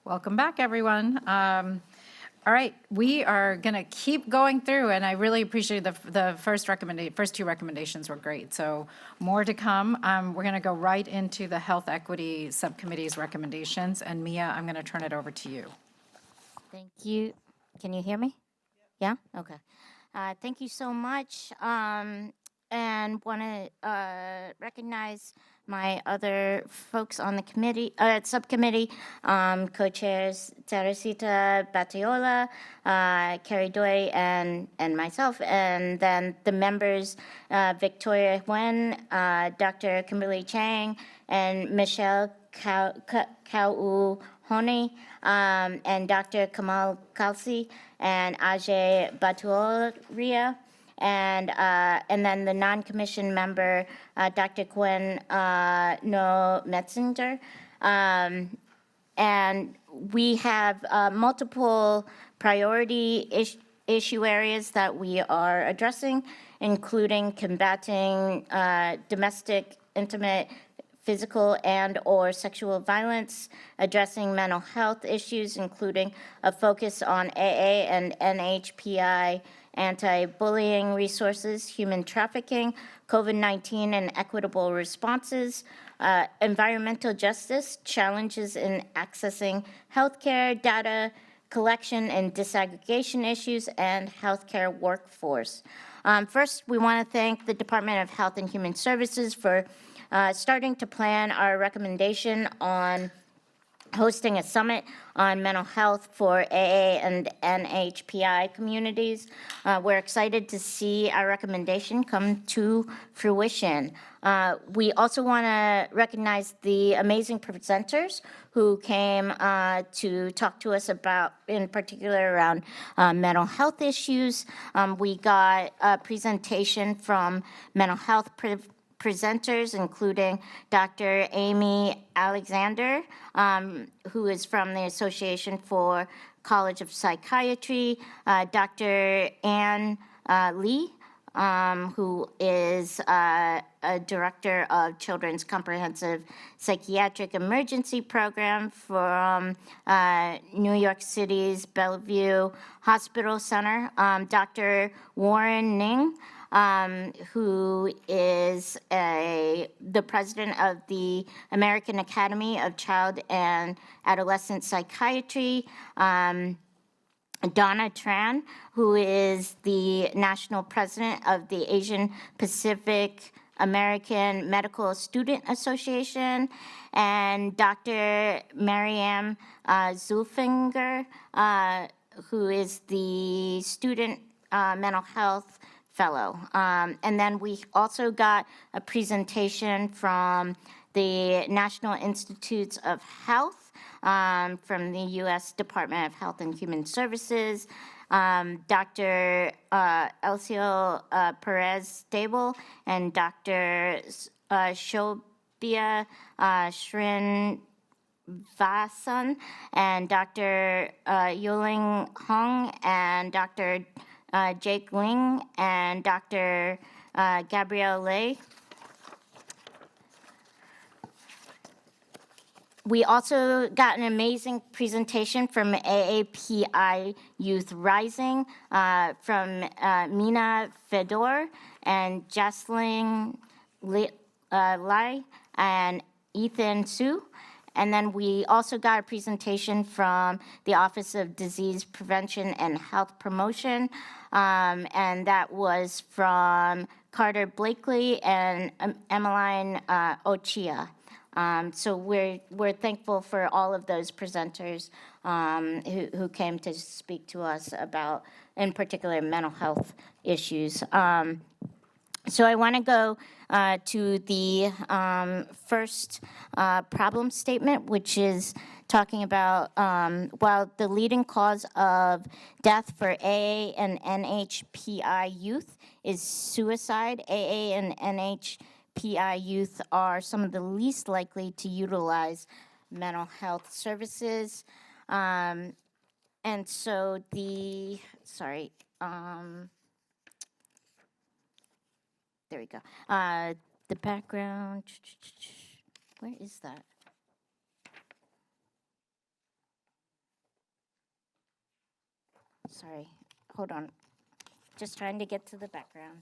Welcome back, everyone. All right, we are going to keep going through, and I really appreciate the first two recommendations were great. So more to come. We're going to go right into the Health Equity Subcommittee's recommendations, and Mia, I'm going to turn it over to you. Thank you. Can you hear me? Yeah? Okay. Thank you so much. And want to recognize my other folks on the committee, subcommittee, co-chairs Teresita Batiola, Carrie Doi, and myself, and then the members, Victoria Nguyen, Dr. Kimberly Chang, and Michelle Kau Honi, and Dr. Kamal Kalsi, and Ajay Baturia, and then the non-commissioned member, Dr. Gwen No Metzinger. And we have multiple priority issue areas that we are addressing, including combating domestic, intimate, physical and or sexual violence, addressing mental health issues, including a focus on AA and NHPI anti-bullying resources, human trafficking, COVID-19 and equitable responses, environmental justice, challenges in accessing healthcare, data collection and disaggregation issues, and healthcare workforce. First, we want to thank the Department of Health and Human Services for starting to plan our recommendation on hosting a summit on mental health for AA and NHPI communities. We're excited to see our recommendation come to fruition. We also want to recognize the amazing presenters who came to talk to us about, in particular, around mental health issues. We got a presentation from mental health presenters, including Dr. Amy Alexander, who is from the Association for College of Psychiatry, Dr. Ann Lee, who is a director of Children's Comprehensive Psychiatric Emergency Program from New York City's Bellevue Hospital Center, Dr. Warren Ning, who is the president of the American Academy of Child and Adolescent Psychiatry, Donna Tran, who is the national president of the Asian Pacific American Medical Student Association, and Dr. Mariam Zulfinger, who is the student mental health fellow. And then we also got a presentation from the National Institutes of Health, from the U.S. Department of Health and Human Services, Dr. Elcio Perez-Stable and Dr. Shobia Srinvasan, and Dr. Yuling Hong, and Dr. Jake Ling, and Dr. Gabrielle Lay. We also got an amazing presentation from AAPI Youth Rising, from Mina Fedor and Jocelyn Lai and Ethan Su. And then we also got a presentation from the Office of Disease Prevention and Health Promotion, and that was from Carter Blakely and Emmeline Ochia. So we're thankful for all of those presenters who came to speak to us about, in particular, mental health issues. So I want to go to the first problem statement, which is talking about while the leading cause of death for AA and NHPI youth is suicide, AA and NHPI youth are some of the least likely to utilize mental health services. And so the, there we go. The background, where is that? Sorry, hold on. Just trying to get to the background.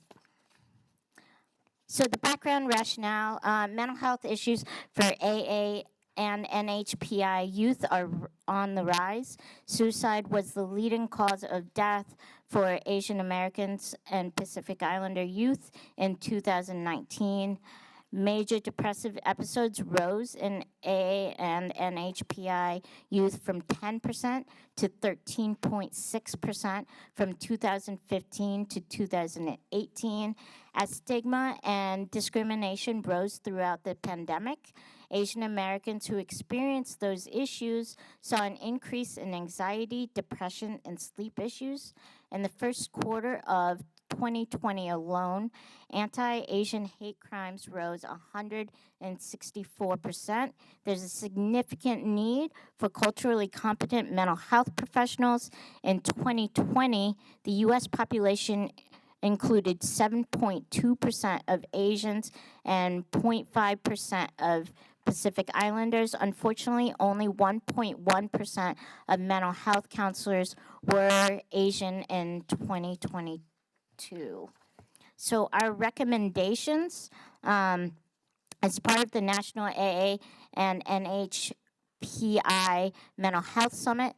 So the background rationale, mental health issues for AA and NHPI youth are on the rise. Suicide was the leading cause of death for Asian Americans and Pacific Islander youth in 2019. Major depressive episodes rose in AA and NHPI youth from 10% to 13.6% from 2015 to 2018. As stigma and discrimination rose throughout the pandemic, Asian Americans who experienced those issues saw an increase in anxiety, depression, and sleep issues. In the first quarter of 2020 alone, anti-Asian hate crimes rose 164%. There's a significant need for culturally competent mental health professionals. In 2020, the U.S. population included 7.2% of Asians and 0.5% of Pacific Islanders. Unfortunately, only 1.1% of mental health counselors were Asian in 2022. So our recommendations, as part of the National AA and NHPI Mental Health Summit,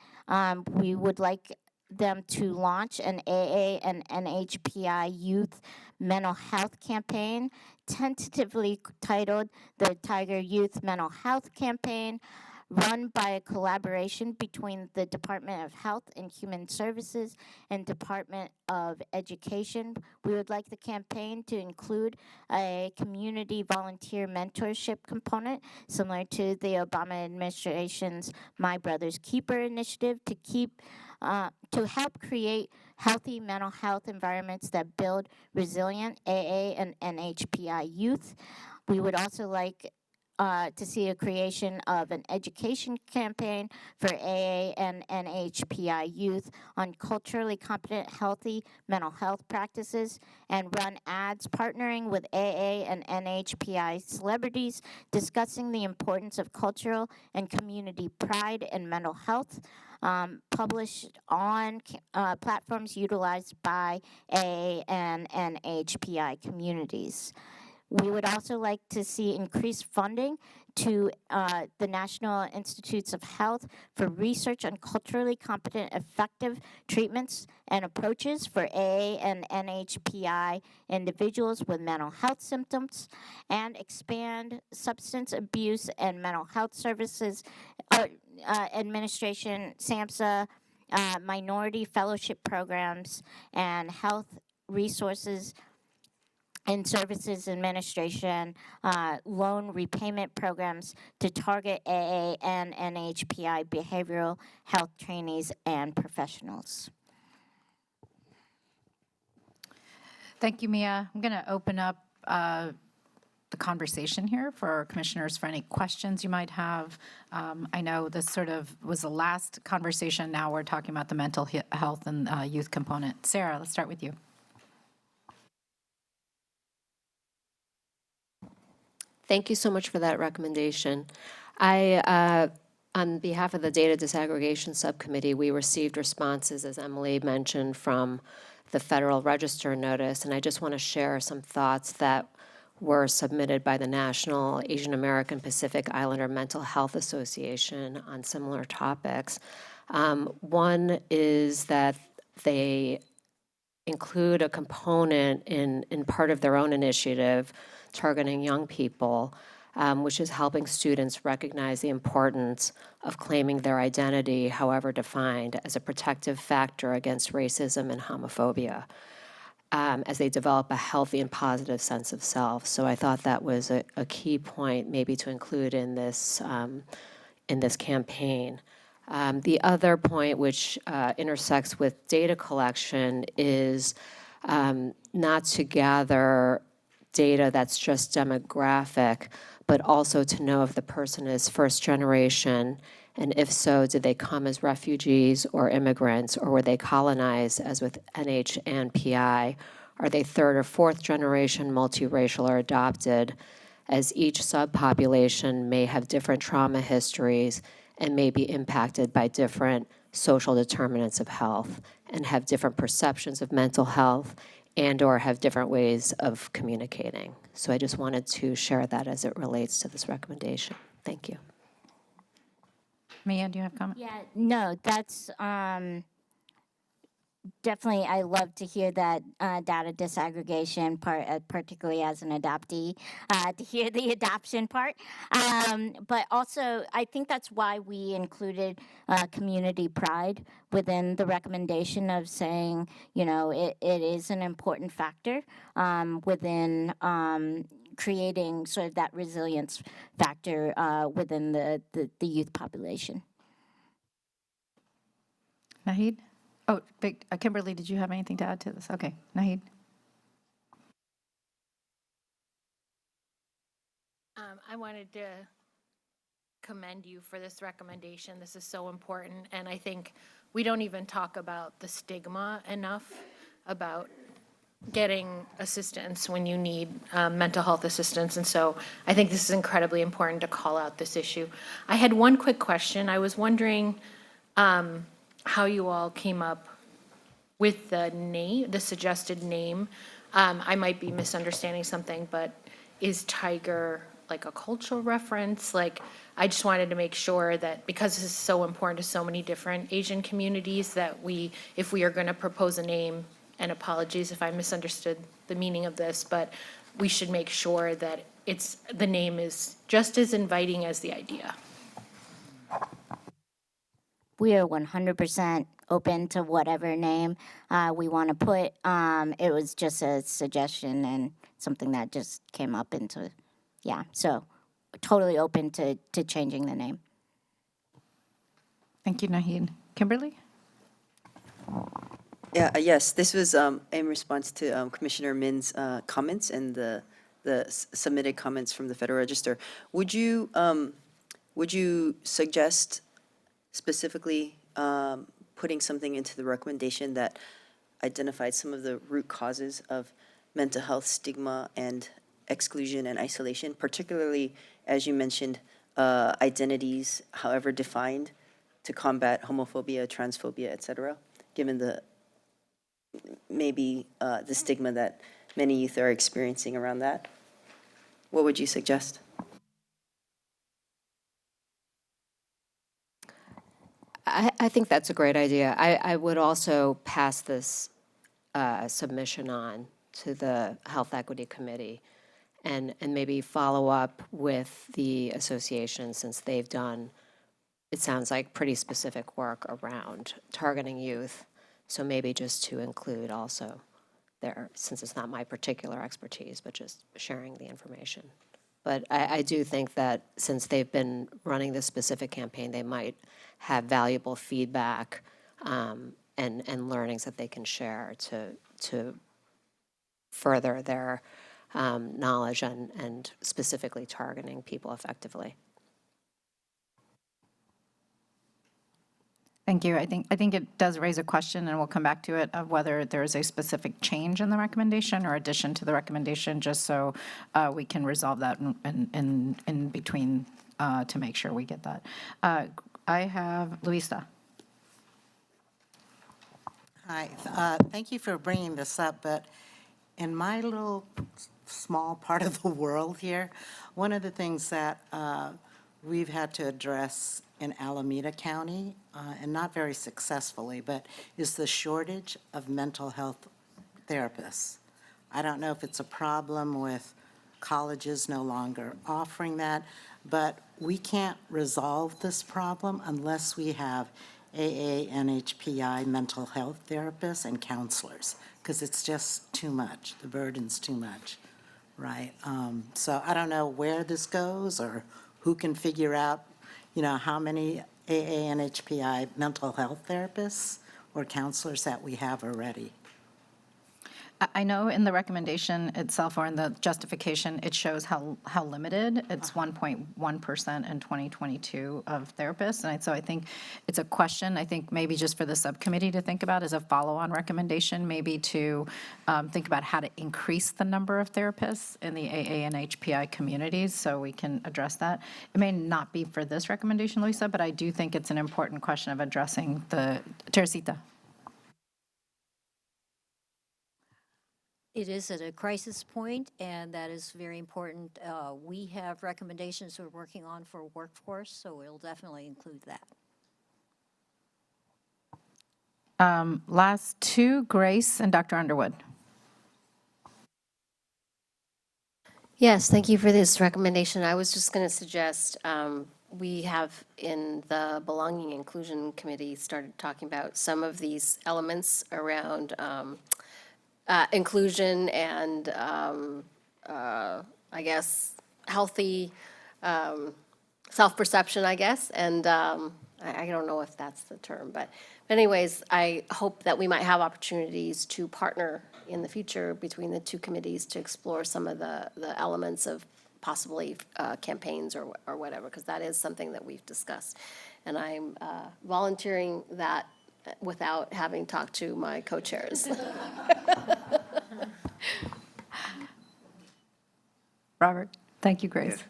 we would like them to launch an AA and NHPI Youth Mental Health Campaign, tentatively titled the Tiger Youth Mental Health Campaign, run by a collaboration between the Department of Health and Human Services and Department of Education. We would like the campaign to include a community volunteer mentorship component, similar to the Obama administration's My Brother's Keeper initiative, to help create healthy mental health environments that build resilient AA and NHPI youth. We would also like to see a creation of an education campaign for AA and NHPI youth on culturally competent, healthy mental health practices, and run ads partnering with AA and NHPI celebrities discussing the importance of cultural and community pride in mental health, published on platforms utilized by AA and NHPI communities. We would also like to see increased funding to the National Institutes of Health for research on culturally competent, effective treatments and approaches for AA and NHPI individuals with mental health symptoms, and expand substance abuse and mental health services administration, SAMHSA, minority fellowship programs, and health resources and Services Administration loan repayment programs to target AA and NHPI behavioral health trainees and professionals. Thank you, Mia. I'm going to open up the conversation here for our commissioners for any questions you might have. I know this sort of was the last conversation. Now we're talking about the mental health and youth component. Sarah, let's start with you. Thank you so much for that recommendation. On behalf of the Data Disaggregation Subcommittee, we received responses, as Emily mentioned, from the Federal Register notice, and I just want to share some thoughts that were submitted by the National Asian American Pacific Islander Mental Health Association on similar topics. One is that they include a component in part of their own initiative targeting young people, which is helping students recognize the importance of claiming their identity, however defined, as a protective factor against racism and homophobia, as they develop a healthy and positive sense of self. So I thought that was a key point maybe to include in this campaign. The other point, which intersects with data collection, is not to gather data that's just demographic, but also to know if the person is first generation, and if so, did they come as refugees or immigrants, or were they colonized, as with NH and PI? Are they third or fourth generation, multiracial, or adopted, as each subpopulation may have different trauma histories and may be impacted by different social determinants of health and have different perceptions of mental health and/or have different ways of communicating. So I just wanted to share that as it relates to this recommendation. Thank you. Mia, do you have a comment? Yeah, no, that's definitely, I love to hear that data disaggregation part, particularly as an adoptee, to hear the adoption part. But also, I think that's why we included community pride within the recommendation of saying, you know, it is an important factor within creating sort of that resilience factor within the youth population. Nahid? Oh, Kimberly, did you have anything to add to this? Okay, Nahid? I wanted to commend you for this recommendation. This is so important, and I think we don't even talk about the stigma enough about getting assistance when you need mental health assistance, and so I think this is incredibly important to call out this issue. I had one quick question. I was wondering how you all came up with the name, the suggested name. I might be misunderstanding something, but is tiger like a cultural reference? Like, I just wanted to make sure that because this is so important to so many different Asian communities that if we are going to propose a name, and apologies if I misunderstood the meaning of this, but we should make sure that the name is just as inviting as the idea. We are 100% open to whatever name we want to put. It was just a suggestion and something that just came up into, yeah. So totally open to changing the name. Thank you, Nahid. Kimberly? Yeah, yes, this was in response to Commissioner Min's comments and the submitted comments from the Federal Register. Would you suggest specifically putting something into the recommendation that identified some of the root causes of mental health stigma and exclusion and isolation, particularly, as you mentioned, identities, however defined, to combat homophobia, transphobia, et cetera, given the the stigma that many youth are experiencing around that? What would you suggest? I think that's a great idea. I would also pass this submission on to the Health Equity Committee and maybe follow up with the association, since they've done, it sounds like, pretty specific work around targeting youth. So maybe just to include also there, since it's not my particular expertise, but just sharing the information. But I do think that since they've been running this specific campaign, they might have valuable feedback and learnings that they can share to further their knowledge and specifically targeting people effectively. Thank you. I think it does raise a question, and we'll come back to it, of whether there's a specific change in the recommendation or addition to the recommendation, just so we can resolve that in between to make sure we get that. I have Luisa. Hi, thank you for bringing this up, but in my little small part of the world here, one of the things that we've had to address in Alameda County, and not very successfully, but is the shortage of mental health therapists. I don't know if it's a problem with colleges no longer offering that, but we can't resolve this problem unless we have AA, NHPI mental health therapists and counselors, because it's just too much. The burden's too much, right? So I don't know where this goes or who can figure out, you know, how many AA, NHPI mental health therapists or counselors that we have already. I know in the recommendation itself or in the justification, it shows how limited, it's 1.1% in 2022 of therapists. And so I think it's a question, I think maybe just for the subcommittee to think about as a follow-on recommendation, maybe to think about how to increase the number of therapists in the AA and HPI communities so we can address that. It may not be for this recommendation, Luisa, but I do think it's an important question of addressing the, Teresita. It is at a crisis point, and that is very important. We have recommendations we're working on for workforce, so we'll definitely include that. Last two, Grace and Dr. Underwood. Yes, thank you for this recommendation. I was just going to suggest, we have in the Belonging Inclusion Committee started talking about some of these elements around inclusion and, I guess, healthy self-perception, I guess. And I don't know if that's the term, but anyways, I hope that we might have opportunities to partner in the future between the two committees to explore some of the elements of possibly campaigns or whatever, because that is something that we've discussed. And I'm volunteering that without having talked to my co-chairs. Robert, thank you, Grace.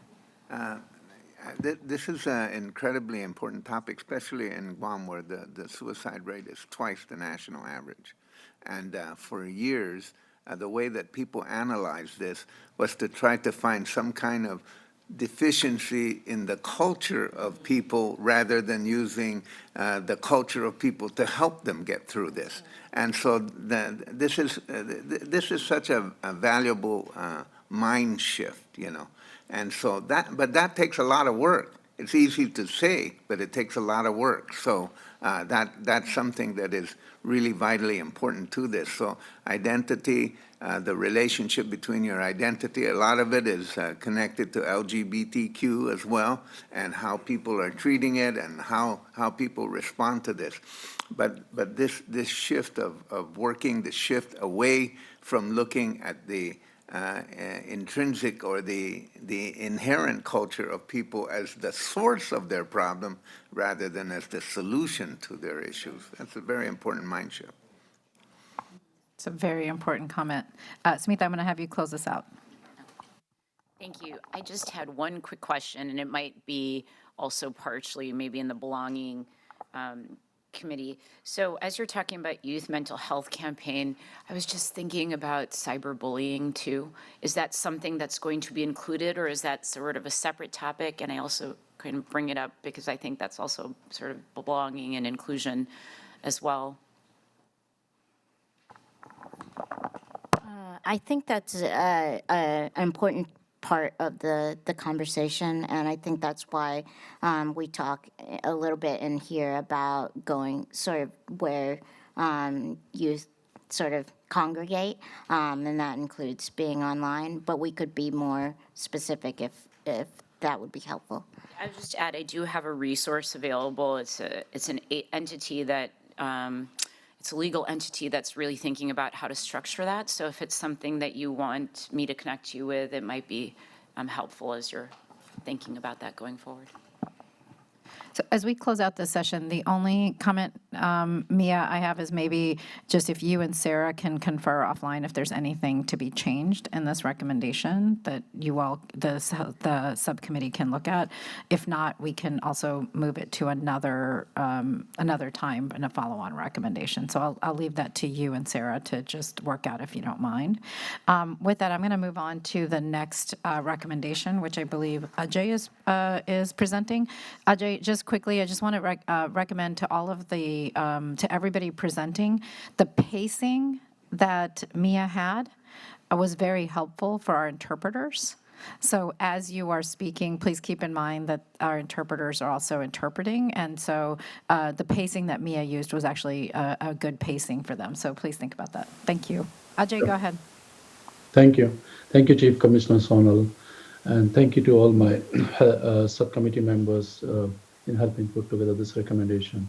This is an incredibly important topic, especially in Guam, where the suicide rate is twice the national average. And for years, the way that people analyzed this was to try to find some kind of deficiency in the culture of people rather than using the culture of people to help them get through this. And so this is such a valuable mind shift, you know. And so but that takes a lot of work. It's easy to say, but it takes a lot of work. So that's something that is really vitally important to this. So identity, the relationship between your identity, a lot of it is connected to LGBTQ as well, and how people are treating it and how people respond to this. But this shift of working, the shift away from looking at the intrinsic or the inherent culture of people as the source of their problem rather than as the solution to their issues. That's a very important mind shift. It's a very important comment. Smitha, I'm going to have you close this out. Thank you. I just had one quick question, and it might be also partially maybe in the Belonging Committee. So as you're talking about youth mental health campaign, I was just thinking about cyberbullying too. Is that something that's going to be included, or is that sort of a separate topic? And I also kind of bring it up because I think that's also sort of belonging and inclusion as well. I think that's an important part of the conversation, and I think that's why we talk a little bit in here about going sort of where youth sort of congregate, and that includes being online, but we could be more specific if that would be helpful. I would just add, I do have a resource available. It's an entity that, it's a legal entity that's really thinking about how to structure that. So if it's something that you want me to connect you with, it might be helpful as you're thinking about that going forward. So as we close out this session, the only comment, Mia, I have is maybe just if you and Sarah can confer offline if there's anything to be changed in this recommendation that you all, the subcommittee can look at. If not, we can also move it to another time in a follow-on recommendation. So I'll leave that to you and Sarah to just work out if you don't mind. With that, I'm going to move on to the next recommendation, which I believe Ajay is presenting. Ajay, just quickly, I just want to recommend to all of the, to everybody presenting, the pacing that Mia had was very helpful for our interpreters. So as you are speaking, please keep in mind that our interpreters are also interpreting. And so the pacing that Mia used was actually a good pacing for them. So please think about that. Thank you. Ajay, go ahead. Thank you. Thank you, Chief Commissioner Sonal. And thank you to all my subcommittee members in helping put together this recommendation.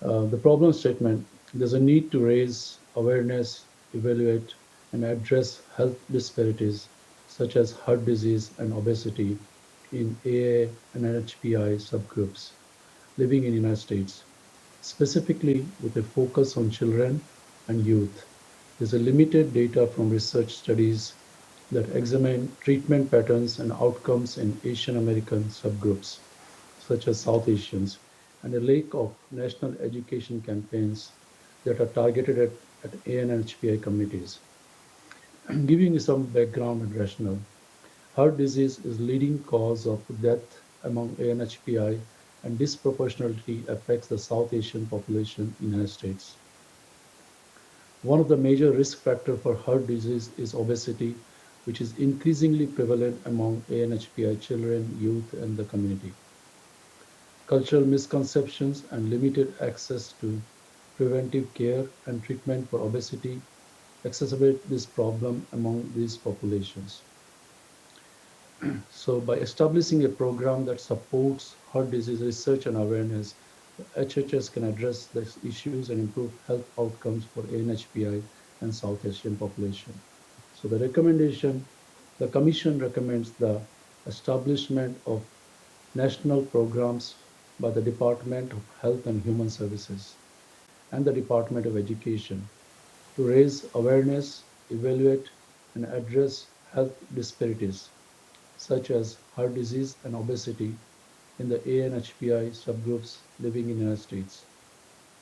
The problem statement, there's a need to raise awareness, evaluate, and address health disparities such as heart disease and obesity in AA and NHPI subgroups living in the United States, specifically with a focus on children and youth. There's a limited data from research studies that examine treatment patterns and outcomes in Asian American subgroups, such as South Asians, and a lack of national education campaigns that are targeted at ANHPI communities. Giving you some background and rationale, heart disease is leading cause of death among ANHPI and disproportionately affects the South Asian population in the United States. One of the major risk factors for heart disease is obesity, which is increasingly prevalent among ANHPI children, youth, and the community. Cultural misconceptions and limited access to preventive care and treatment for obesity exacerbate this problem among these populations. So by establishing a program that supports heart disease research and awareness, the HHS can address these issues and improve health outcomes for ANHPI and South Asian population. So the Commission recommends the establishment of national programs by the Department of Health and Human Services and the Department of Education to raise awareness, evaluate, and address health disparities such as heart disease and obesity in the ANHPI subgroups living in the United States,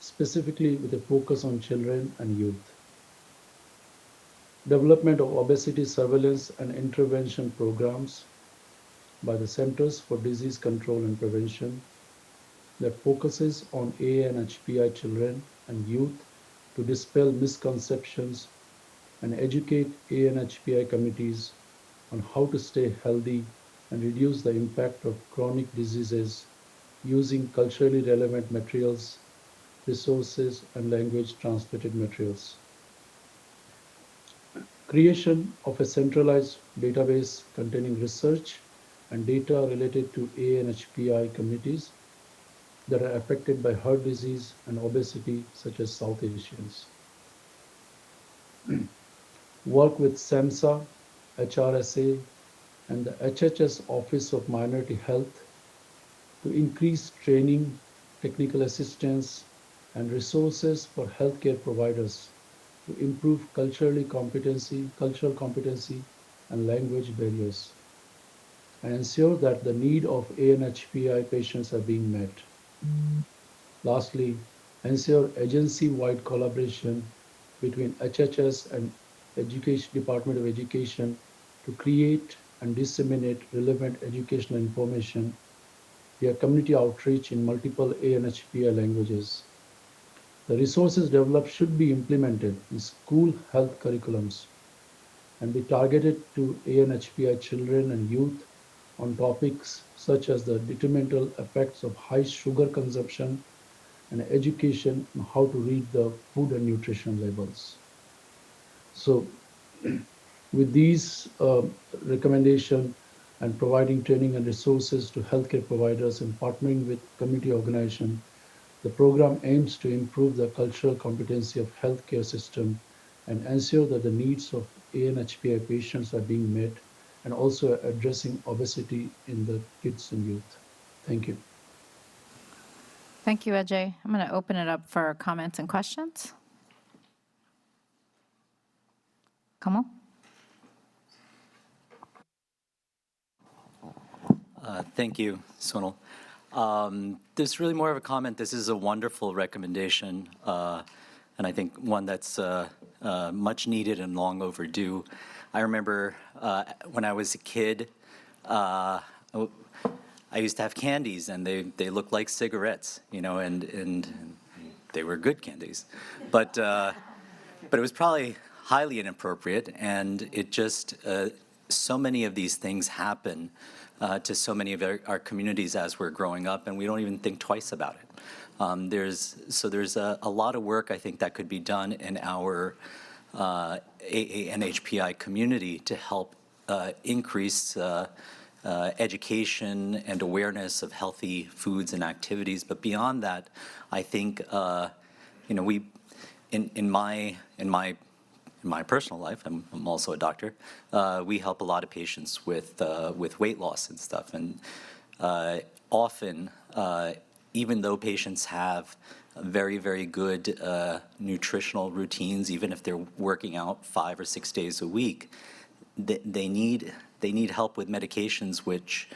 specifically with a focus on children and youth. Development of obesity surveillance and intervention programs by the Centers for Disease Control and Prevention that focuses on ANHPI children and youth to dispel misconceptions and educate ANHPI communities on how to stay healthy and reduce the impact of chronic diseases using culturally relevant materials, resources, and language translated materials. Creation of a centralized database containing research and data related to ANHPI communities that are affected by heart disease and obesity, such as South Asians. Work with SAMHSA, HRSA, and the HHS Office of Minority Health to increase training, technical assistance, and resources for healthcare providers to improve cultural competency, and language barriers, and ensure that the need of ANHPI patients are being met. Lastly, ensure agency-wide collaboration between HHS and Department of Education to create and disseminate relevant educational information via community outreach in multiple ANHPI languages. The resources developed should be implemented in school health curriculums and be targeted to ANHPI children and youth on topics such as the detrimental effects of high sugar consumption and education on how to read the food and nutrition labels. So with these recommendations and providing training and resources to healthcare providers and partnering with community organizations, the program aims to improve the cultural competency of healthcare system and ensure that the needs of ANHPI patients are being met and also addressing obesity in the kids and youth. Thank you. Thank you, Ajay. I'm going to open it up for comments and questions. Kamal? Thank you, Sonal. This is really more of a comment. This is a wonderful recommendation, and I think one that's much needed and long overdue. I remember when I was a kid, I used to have candies, and they looked like cigarettes, you know, and they were good candies, but it was probably highly inappropriate, and it just so many of these things happen to so many of our communities as we're growing up, and we don't even think twice about it. There's a lot of work I think that could be done in our AA NHPI community to help increase education and awareness of healthy foods and activities. But beyond that, I think we in my in my personal life, I'm also a doctor, we help a lot of patients with weight loss and stuff. And often, even though patients have very, very good nutritional routines, even if they're working out 5 or 6 days a week, they need help with medications which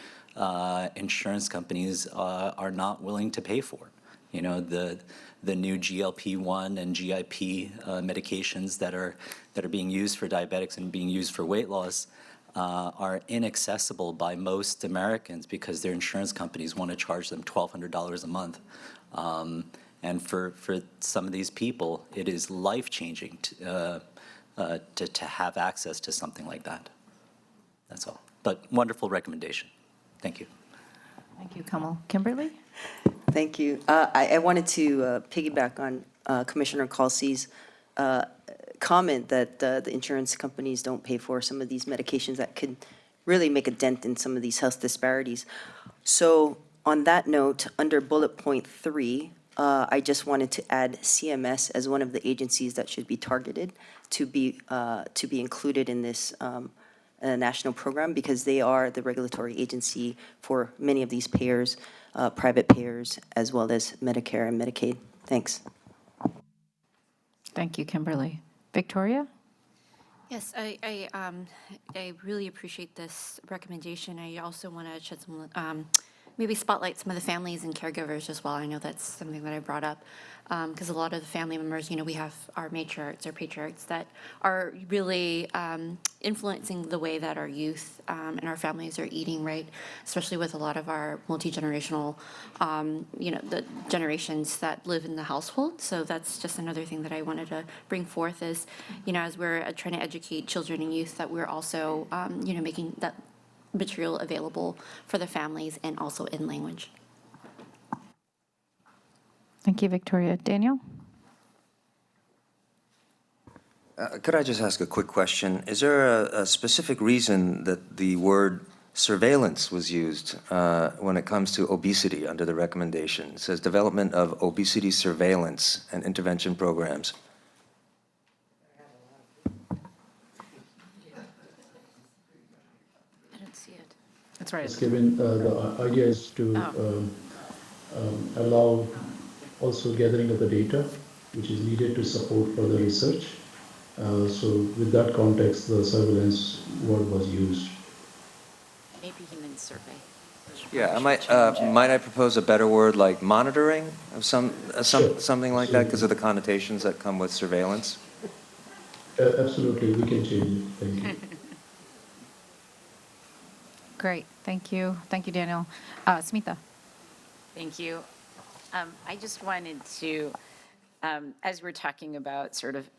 insurance companies are not willing to pay for. You know, the new GLP-1 and GIP medications that are being used for diabetics and being used for weight loss are inaccessible by most Americans because their insurance companies want to charge them $1,200 a month. And for some of these people, it is life-changing to have access to something like that. That's all. But wonderful recommendation. Thank you. Thank you, Kamal. Kimberly? Thank you. I wanted to piggyback on Commissioner Calcy's comment that the insurance companies don't pay for some of these medications that could really make a dent in some of these health disparities. So on that note, under bullet point 3, I just wanted to add CMS as one of the agencies that should be targeted to be included in this national program, because they are the regulatory agency for many of these payers, private payers, as well as Medicare and Medicaid. Thanks. Thank you, Kimberly. Victoria? Yes, I really appreciate this recommendation. I also want to shed some, maybe spotlight some of the families and caregivers as well. I know that's something that I brought up, because a lot of the family members, you know, we have our matriarchs, our patriarchs that are really influencing the way that our youth and our families are eating, right? Especially with a lot of our multi-generational, you know, the generations that live in the household. So that's just another thing that I wanted to bring forth is, you know, as we're trying to educate children and youth, that we're also, you know, making that material available for the families and also in language. Thank you, Victoria. Daniel? Could I just ask a quick question? Is there a specific reason that the word surveillance was used when it comes to obesity under the recommendation? It says development of obesity surveillance and intervention programs. That's right. It's given, the idea is to allow also gathering of the data, which is needed to support further research. So with that context, the surveillance word was used. Maybe he meant survey. Yeah, might I propose a better word like monitoring of something like that because of the connotations that come with surveillance? Absolutely, we can change it. Thank you. Great. Thank you. Thank you, Daniel. Smita? Thank you. I just wanted to, as we're talking about sort of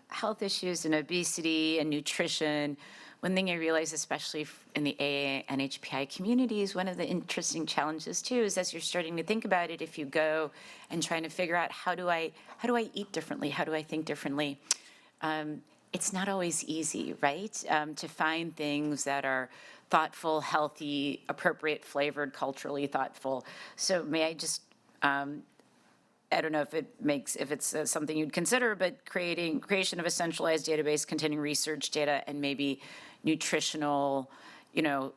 health issues and obesity and nutrition, one thing I realize, especially in the AA and NHPI communities, one of the interesting challenges too is as you're starting to think about it, if you go and trying to figure out how do I eat differently, how do I think differently, it's not always easy, right? To find things that are thoughtful, healthy, appropriate, flavored, culturally thoughtful. So may I just, I don't know if it's something you'd consider, but creation of a centralized database containing research data and maybe nutritional, you know,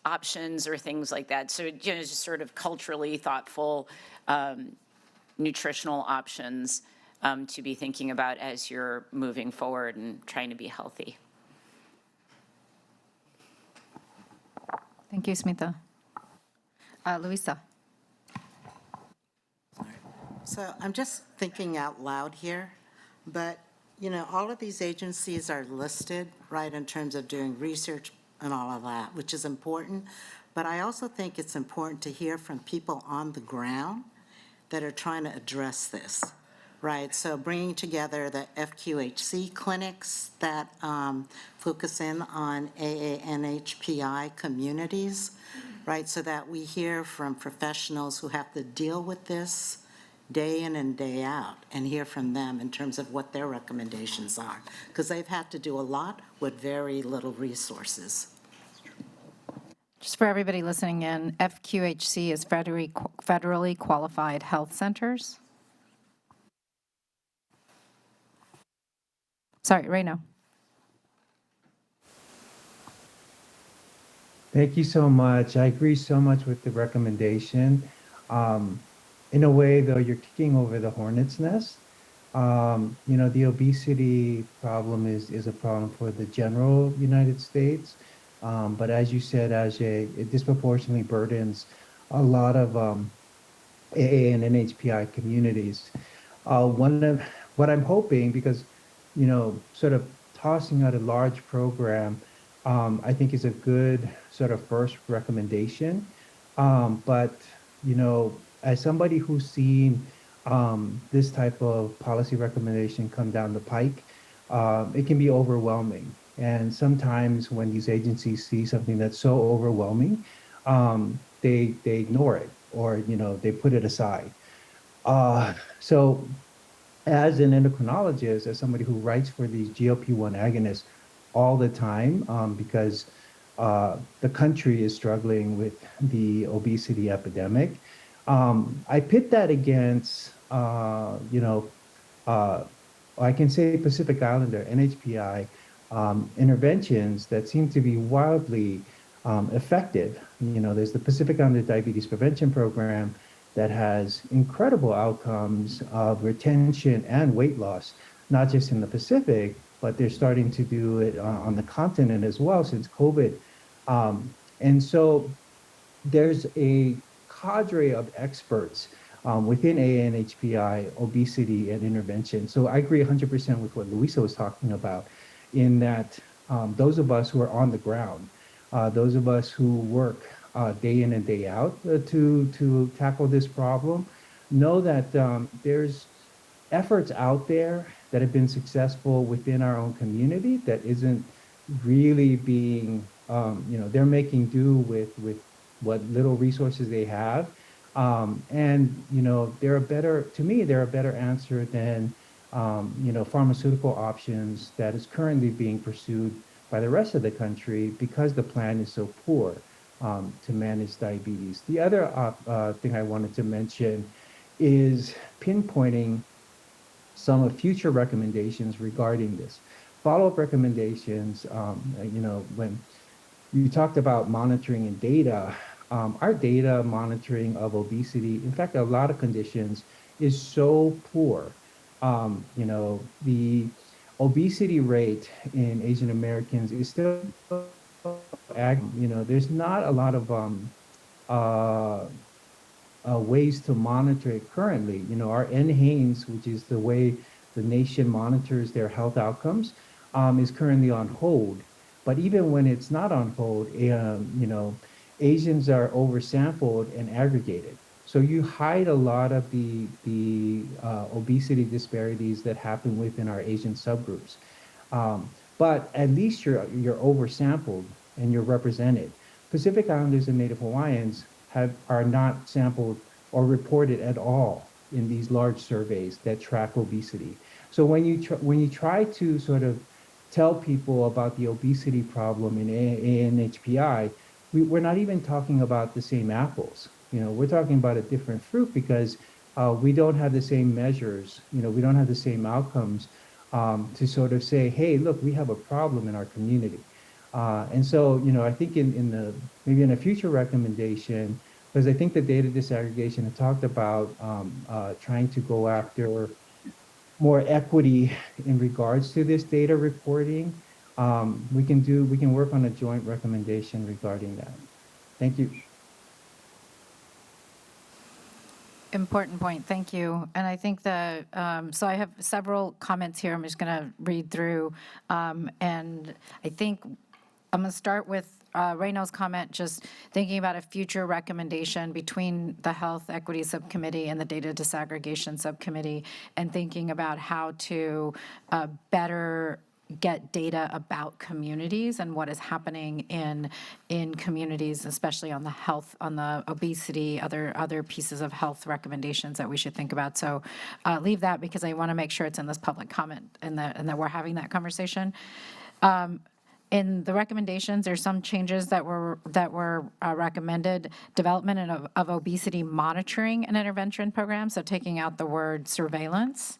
options or things like that. So, you know, just sort of culturally thoughtful nutritional options to be thinking about as you're moving forward and trying to be healthy. Thank you, Smita. Luisa? So I'm just thinking out loud here, but, you know, all of these agencies are listed, right, in terms of doing research and all of that, which is important. But I also think it's important to hear from people on the ground that are trying to address this, right? So bringing together the FQHC clinics that focus in on AA and NHPI communities, right? So that we hear from professionals who have to deal with this day in and day out and hear from them in terms of what their recommendations are. Because they've had to do a lot with very little resources. Just for everybody listening in, FQHC is federally qualified health centers. Sorry, Reno. Thank you so much. I agree so much with the recommendation. In a way, though, you're kicking over the hornet's nest. The obesity problem is a problem for the general United States. But as you said, Ajay, it disproportionately burdens a lot of AA and NHPI communities. One of what I'm hoping, because, sort of tossing out a large program, I think is a good sort of first recommendation. But, as somebody who's seen this type of policy recommendation come down the pike, it can be overwhelming. And sometimes when these agencies see something that's so overwhelming, they ignore it or, they put it aside. So as an endocrinologist, as somebody who writes for these GLP-1 agonists all the time, because the country is struggling with the obesity epidemic, I pit that against, I can say Pacific Islander, NHPI, interventions that seem to be wildly effective. There's the Pacific Islander Diabetes Prevention Program that has incredible outcomes of retention and weight loss, not just in the Pacific, but they're starting to do it on the continent as well since COVID. And so there's a cadre of experts within AA and HPI, obesity and intervention. So I agree 100% with what Luisa was talking about, in that those of us who are on the ground, those of us who work day in and day out to tackle this problem, know that there's efforts out there that have been successful within our own community that isn't really being, they're making do with what little resources they have. And, they're a better, to me, they're a better answer than, pharmaceutical options that is currently being pursued by the rest of the country because the plan is so poor to manage diabetes. The other thing I wanted to mention is pinpointing some of future recommendations regarding this. Follow-up recommendations, when you talked about monitoring and data, our data monitoring of obesity, in fact, a lot of conditions, is so poor. The obesity rate in Asian Americans is still, there's not a lot of ways to monitor it currently. Our NHANES, which is the way the nation monitors their health outcomes, is currently on hold. But even when it's not on hold, Asians are oversampled and aggregated. So you hide a lot of the obesity disparities that happen within our Asian subgroups. But at least you're oversampled and you're represented. Pacific Islanders and Native Hawaiians are not sampled or reported at all in these large surveys that track obesity. So when you try to sort of tell people about the obesity problem in AA and NHPI, we're not even talking about the same apples. We're talking about a different fruit because we don't have the same measures. We don't have the same outcomes to sort of say, hey, look, we have a problem in our community. And so, I think maybe in a future recommendation, because I think the data disaggregation had talked about trying to go after more equity in regards to this data reporting. We can work on a joint recommendation regarding that. Thank you. Important point, thank you. And I think that, so I have several comments here I'm just going to read through. And I think I'm going to start with Reno's comment, just thinking about a future recommendation between the Health Equity Subcommittee and the Data Disaggregation Subcommittee, and thinking about how to better get data about communities and what is happening in communities, especially on the health, on the obesity, other pieces of health recommendations that we should think about. So leave that because I want to make sure it's in this public comment and that we're having that conversation. In the recommendations, there's some changes that were recommended. Development of obesity monitoring and intervention programs, so taking out the word surveillance.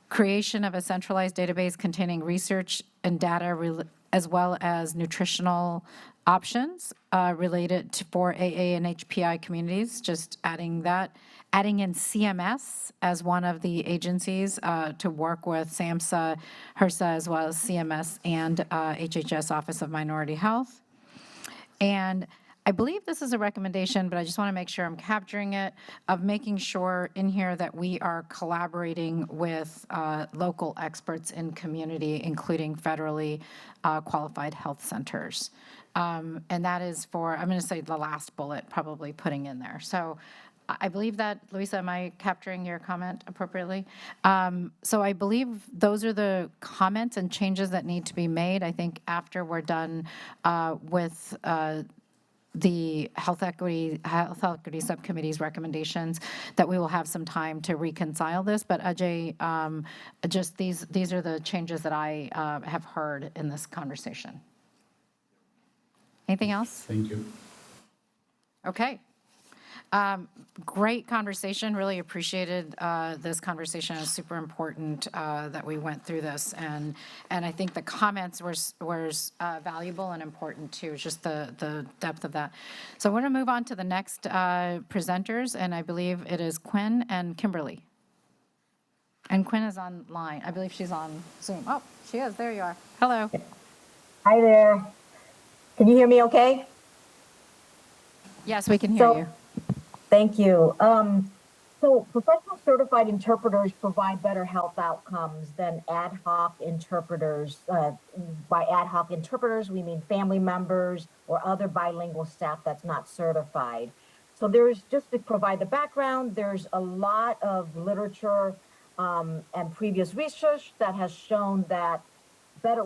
creation of a centralized database containing research and data as well as nutritional options related to for AA and HPI communities, just adding that. Adding in CMS as one of the agencies to work with SAMHSA, HRSA, as well as CMS and HHS Office of Minority Health. And I believe this is a recommendation, but I just want to make sure I'm capturing it, of making sure in here that we are collaborating with local experts in community, including federally qualified health centers. And that is for, I'm going to say the last bullet, probably putting in there. So I believe that, Louisa, am I capturing your comment appropriately? So I believe those are the comments and changes that need to be made. I think after we're done with the Health Equity Subcommittee's recommendations, that we will have some time to reconcile this. But Ajay, just these are the changes that I have heard in this conversation. Anything else? Thank you. Okay. Great conversation. Really appreciated this conversation. It's super important that we went through this, and I think the comments were valuable and important too. Just the depth of that. So we're going to move on to the next presenters, and I believe it is Quinn and Kimberly. And Quinn is online. I believe she's on Zoom. Oh, she is. There you are. Hello. Hi there. Can you hear me okay? Yes, we can hear you. Thank you. So professional certified interpreters provide better health outcomes than ad hoc interpreters. By ad hoc interpreters, we mean family members or other bilingual staff that's not certified. So there's, just to provide the background, there's a lot of literature and previous research that has shown that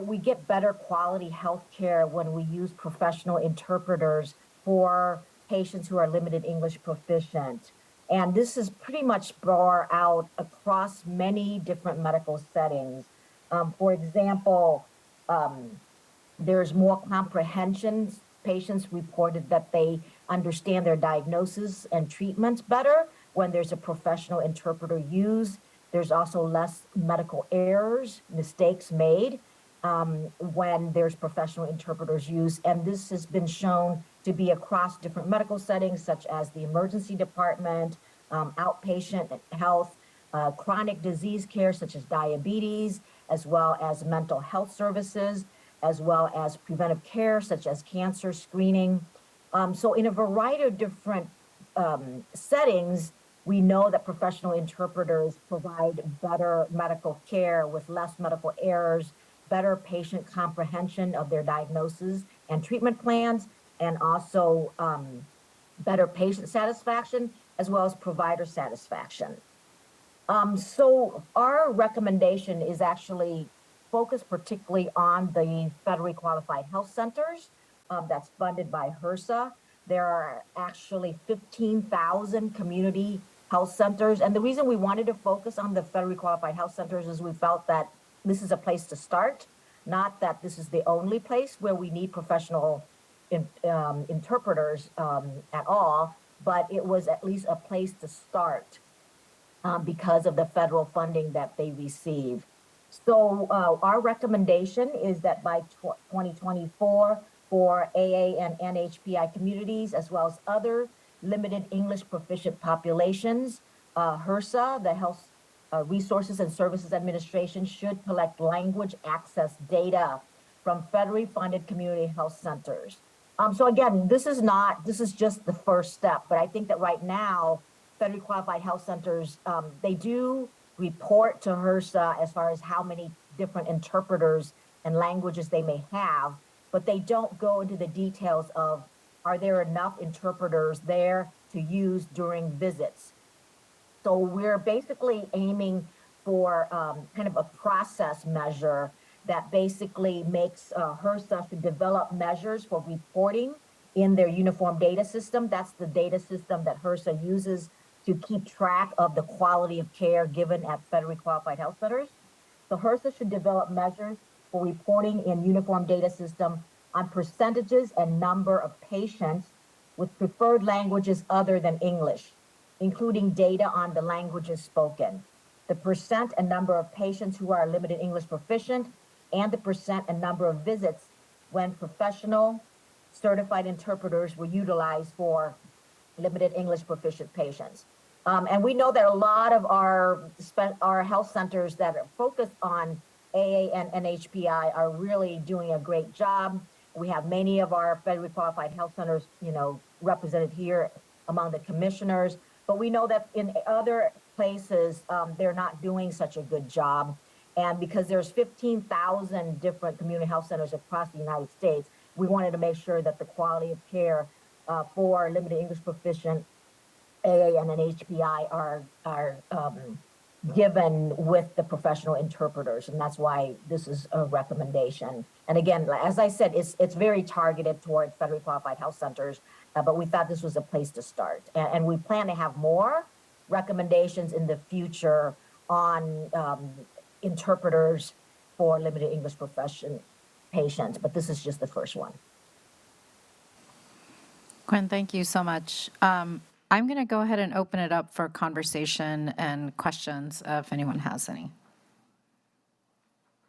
we get better quality health care when we use professional interpreters for patients who are limited English proficient. And this is pretty much bore out across many different medical settings. For example, there's more comprehension. Patients reported that they understand their diagnosis and treatments better when there's a professional interpreter used. There's also less medical errors, mistakes made when there's professional interpreters used. And this has been shown to be across different medical settings, such as the emergency department, outpatient health, chronic disease care, such as diabetes, as well as mental health services, as well as preventive care, such as cancer screening. So in a variety of different settings, we know that professional interpreters provide better medical care with less medical errors, better patient comprehension of their diagnosis and treatment plans, and also better patient satisfaction, as well as provider satisfaction. So our recommendation is actually focused particularly on the federally qualified health centers that's funded by HRSA. There are actually 15,000 community health centers. And the reason we wanted to focus on the federally qualified health centers is we felt that this is a place to start, not that this is the only place where we need professional interpreters at all, but it was at least a place to start because of the federal funding that they receive. So our recommendation is that by 2024, for AA and NHPI communities, as well as other limited English proficient populations, HRSA, the Health Resources and Services Administration, should collect language access data from federally funded community health centers. So again, this is just the first step, but I think that right now, federally qualified health centers, they do report to HRSA as far as how many different interpreters and languages they may have, but they don't go into the details of, are there enough interpreters there to use during visits? So we're basically aiming for kind of a process measure that basically makes HRSA to develop measures for reporting in their uniform data system. That's the data system that HRSA uses to keep track of the quality of care given at federally qualified health centers. So HRSA should develop measures for reporting in uniform data system on percentages and number of patients with preferred languages other than English, including data on the languages spoken. the percent and number of patients who are limited English proficient, and the percent and number of visits when professional certified interpreters were utilized for limited English proficient patients. And we know that a lot of our health centers that are focused on AA and NHPI are really doing a great job. We have many of our federally qualified health centers, represented here among the commissioners, but we know that in other places, they're not doing such a good job. And because there's 15,000 different community health centers across the United States, we wanted to make sure that the quality of care for limited English proficient AA and NHPI are given with the professional interpreters, and that's why this is a recommendation. And again, as I said, it's very targeted toward federally qualified health centers, but we thought this was a place to start. And we plan to have more recommendations in the future on interpreters for limited English profession patients, but this is just the first one. Gwen, thank you so much. I'm going to go ahead and open it up for conversation and questions if anyone has any.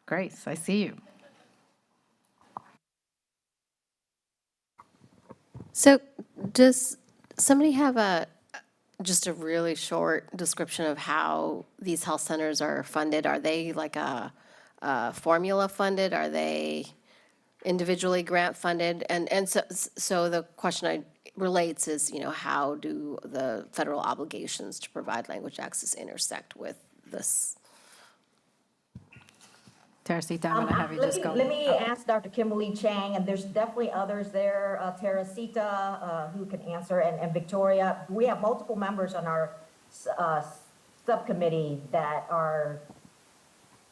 Grace, I see you. So does somebody have just a really short description of how these health centers are funded? Are they like a formula funded? Are they individually grant funded? And so the question relates is, how do the federal obligations to provide language access intersect with this? Teresita, I'm going to have you just go. Let me ask Dr. Kimberly Chang, and there's definitely others there, Teresita, who can answer, and Victoria. We have multiple members on our subcommittee that are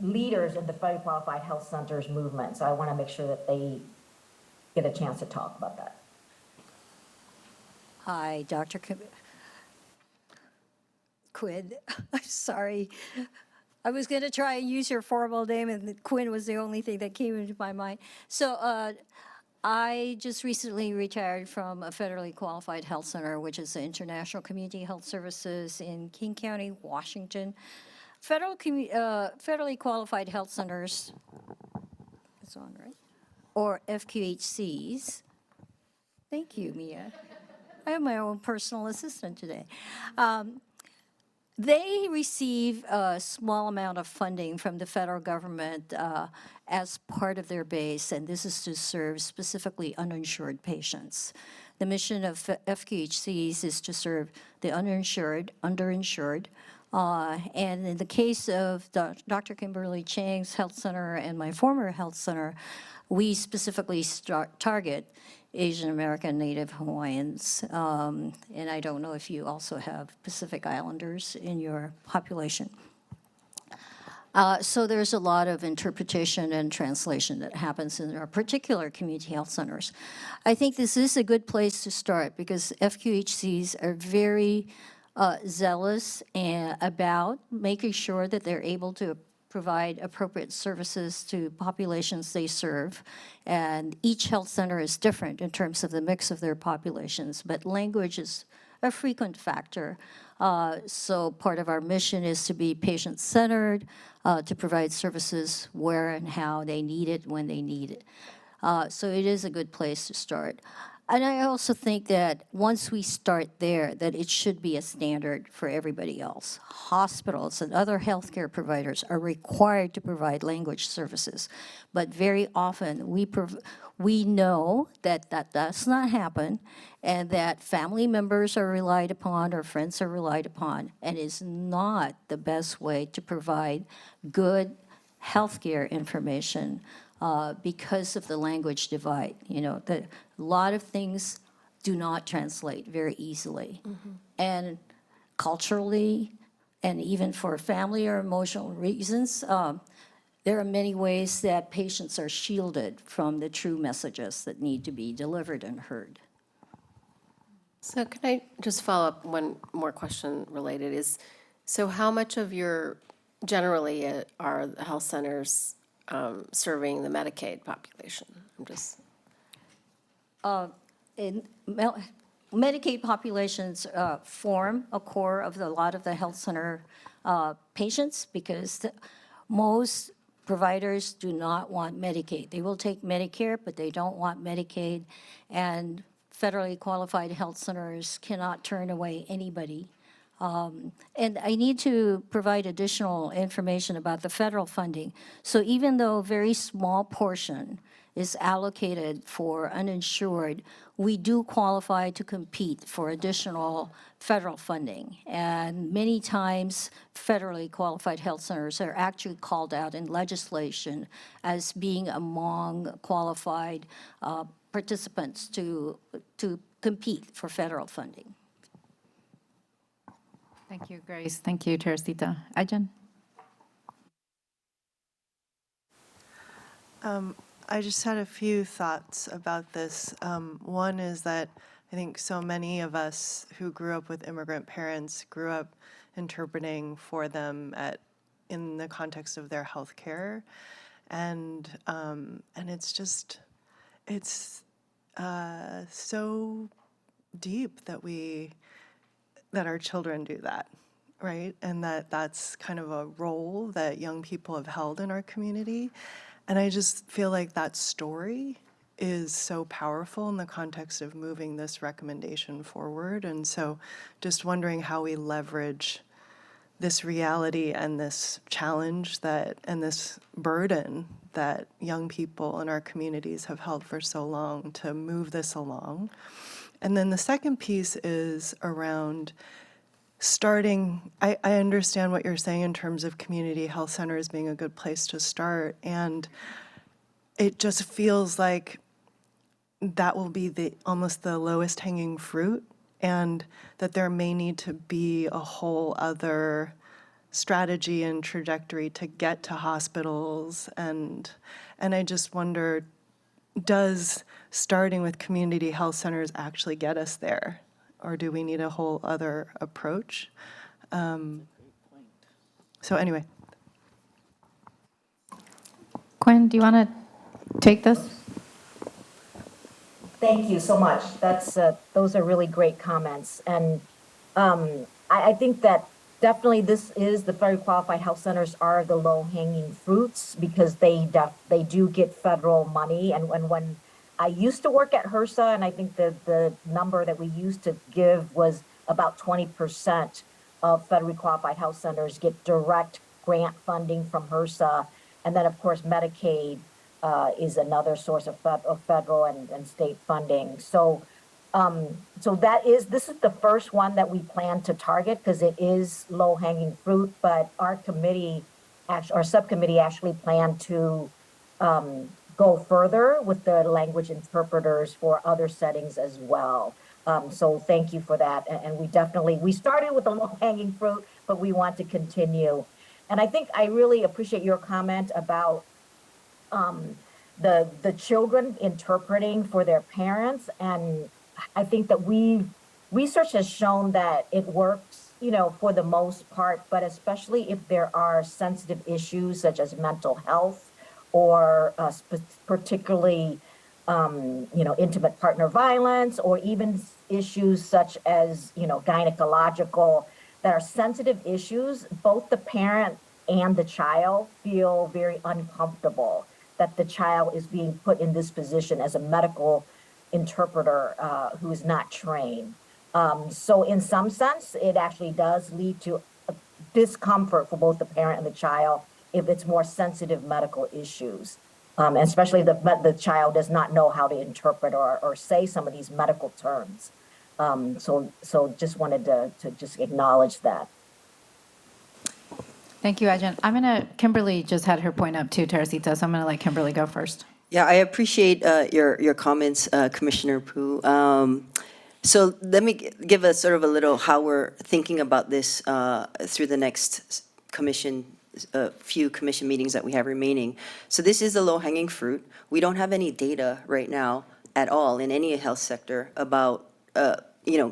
leaders in the federally qualified health centers movement, so I want to make sure that they get a chance to talk about that. Hi, Dr. Quinn. I'm sorry. I was going to try and use your formal name, and Quinn was the only thing that came into my mind. So I just recently retired from a federally qualified health center, which is the International Community Health Services in King County, Washington. Federally qualified health centers, that's on, right? Or FQHCs. Thank you, Mia. I have my own personal assistant today. They receive a small amount of funding from the federal government as part of their base, and this is to serve specifically uninsured patients. The mission of FQHCs is to serve the uninsured, underinsured, and in the case of Dr. Kimberly Chang's health center and my former health center, we specifically target Asian American, Native Hawaiians, and I don't know if you also have Pacific Islanders in your population. So there's a lot of interpretation and translation that happens in our particular community health centers. I think this is a good place to start because FQHCs are very zealous about making sure that they're able to provide appropriate services to populations they serve. And each health center is different in terms of the mix of their populations, but language is a frequent factor. So part of our mission is to be patient-centered, to provide services where and how they need it, when they need it. So it is a good place to start. And I also think that once we start there, that it should be a standard for everybody else. Hospitals and other healthcare providers are required to provide language services, but very often we know that that does not happen and that family members are relied upon or friends are relied upon, and is not the best way to provide good healthcare information because of the language divide. That a lot of things do not translate very easily. Mm-hmm. And culturally, and even for family or emotional reasons, there are many ways that patients are shielded from the true messages that need to be delivered and heard. So can I just follow up one more question related is, so how much of your, generally are the health centers serving the Medicaid population? I'm just. Medicaid populations form a core of a lot of the health center patients because most providers do not want Medicaid. They will take Medicare, but they don't want Medicaid. And federally qualified health centers cannot turn away anybody. And I need to provide additional information about the federal funding. So even though a very small portion is allocated for uninsured, we do qualify to compete for additional federal funding. And many times, federally qualified health centers are actually called out in legislation as being among qualified participants to compete for federal funding. Thank you, Grace. Thank you, Teresita. Ajahn? I just had a few thoughts about this. One is that I think so many of us who grew up with immigrant parents grew up interpreting for them in the context of their health care. And it's just, it's so deep that our children do that, right? And that's kind of a role that young people have held in our community. And I just feel like that story is so powerful in the context of moving this recommendation forward. And so just wondering how we leverage this reality and this challenge and this burden that young people in our communities have held for so long to move this along. And then the second piece is around starting, I understand what you're saying in terms of community health centers being a good place to start. And it just feels like that will be almost the lowest hanging fruit, and that there may need to be a whole other strategy and trajectory to get to hospitals. And I just wonder, does starting with community health centers actually get us there? Or do we need a whole other approach? So anyway. Quinn, do you want to take this? Thank you so much. Those are really great comments. And I think that definitely the very qualified health centers are the low-hanging fruits because they do get federal money. And when I used to work at HRSA, and I think the number that we used to give was about 20% of federally qualified health centers get direct grant funding from HRSA. And then, of course, Medicaid is another source of federal and state funding. So this is the first one that we plan to target because it is low-hanging fruit, but our subcommittee actually planned to go further with the language interpreters for other settings as well. So thank you for that. And we started with the low-hanging fruit, but we want to continue. And I think I really appreciate your comment about the children interpreting for their parents. And I think that research has shown that it works, for the most part, but especially if there are sensitive issues such as mental health or particularly, intimate partner violence, or even issues such as, gynecological, that are sensitive issues, both the parent and the child feel very uncomfortable that the child is being put in this position as a medical interpreter who is not trained. So in some sense, it actually does lead to discomfort for both the parent and the child if it's more sensitive medical issues, and especially if the child does not know how to interpret or say some of these medical terms. So just wanted to just acknowledge that. Thank you, Ajahn. Kimberly just had her point up too, Teresita, so I'm going to let Kimberly go first. Yeah, I appreciate your comments, Commissioner Pu. So let me give a sort of a little how we're thinking about this through the next few commission meetings that we have remaining. So this is the low-hanging fruit. We don't have any data right now at all in any health sector about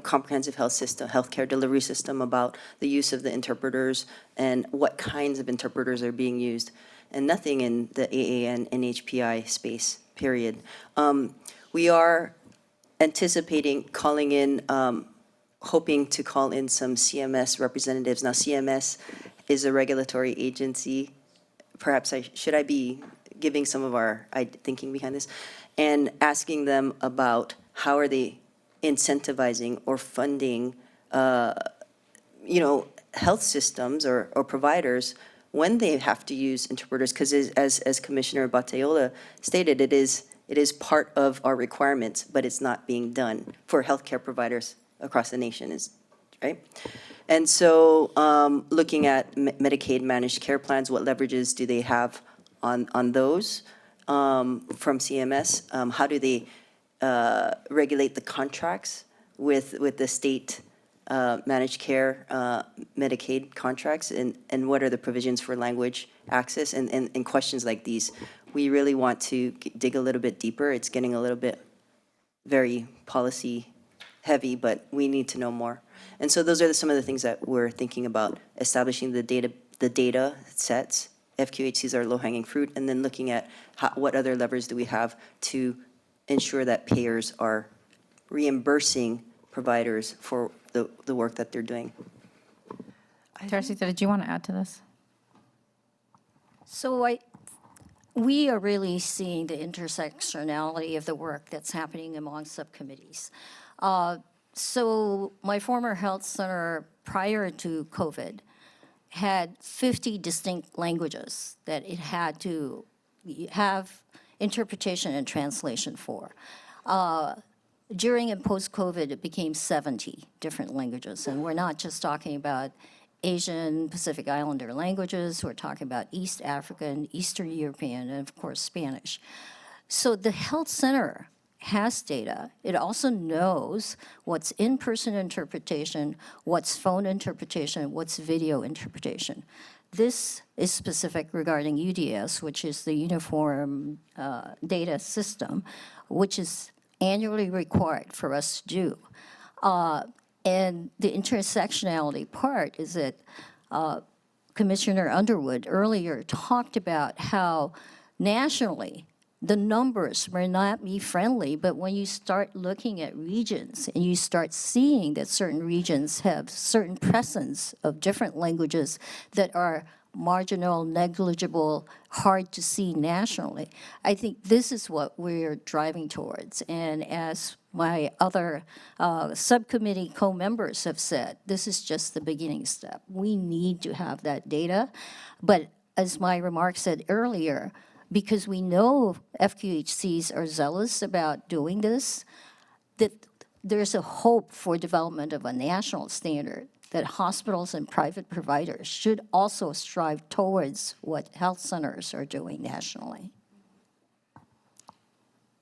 comprehensive health system, healthcare delivery system, about the use of the interpreters and what kinds of interpreters are being used, and nothing in the AA and NHPI space, period. We are anticipating calling in, hoping to call in some CMS representatives. Now, CMS is a regulatory agency. Perhaps should I be giving some of our thinking behind this and asking them about how are they incentivizing or funding, health systems or providers when they have to use interpreters, because as Commissioner Bateola stated, it is part of our requirements, but it's not being done for healthcare providers across the nation, right? And so looking at Medicaid managed care plans, what leverages do they have on those from CMS? How do they regulate the contracts with the state managed care Medicaid contracts, and what are the provisions for language access, and questions like these. We really want to dig a little bit deeper. It's getting a little bit very policy heavy, but we need to know more. And so those are some of the things that we're thinking about, establishing the data sets. FQHCs are low-hanging fruit, and then looking at what other levers do we have to ensure that payers are reimbursing providers for the work that they're doing. Teresita, did you want to add to this? So we are really seeing the intersectionality of the work that's happening among subcommittees. So my former health center, prior to COVID, had 50 distinct languages that it had to have interpretation and translation for. During and post-COVID, it became 70 different languages. And we're not just talking about Asian Pacific Islander languages, we're talking about East African, Eastern European, and of course, Spanish. So the health center has data. It also knows what's in-person interpretation, what's phone interpretation, what's video interpretation. This is specific regarding UDS, which is the Uniform Data System, which is annually required for us to do. And the intersectionality part is that Commissioner Underwood earlier talked about how nationally the numbers may not be friendly, but when you start looking at regions and you start seeing that certain regions have certain presence of different languages that are marginal, negligible, hard to see nationally, I think this is what we're driving towards. And as my other subcommittee co-members have said, this is just the beginning step. We need to have that data. But as my remark said earlier, because we know FQHCs are zealous about doing this, that there's a hope for development of a national standard that hospitals and private providers should also strive towards what health centers are doing nationally.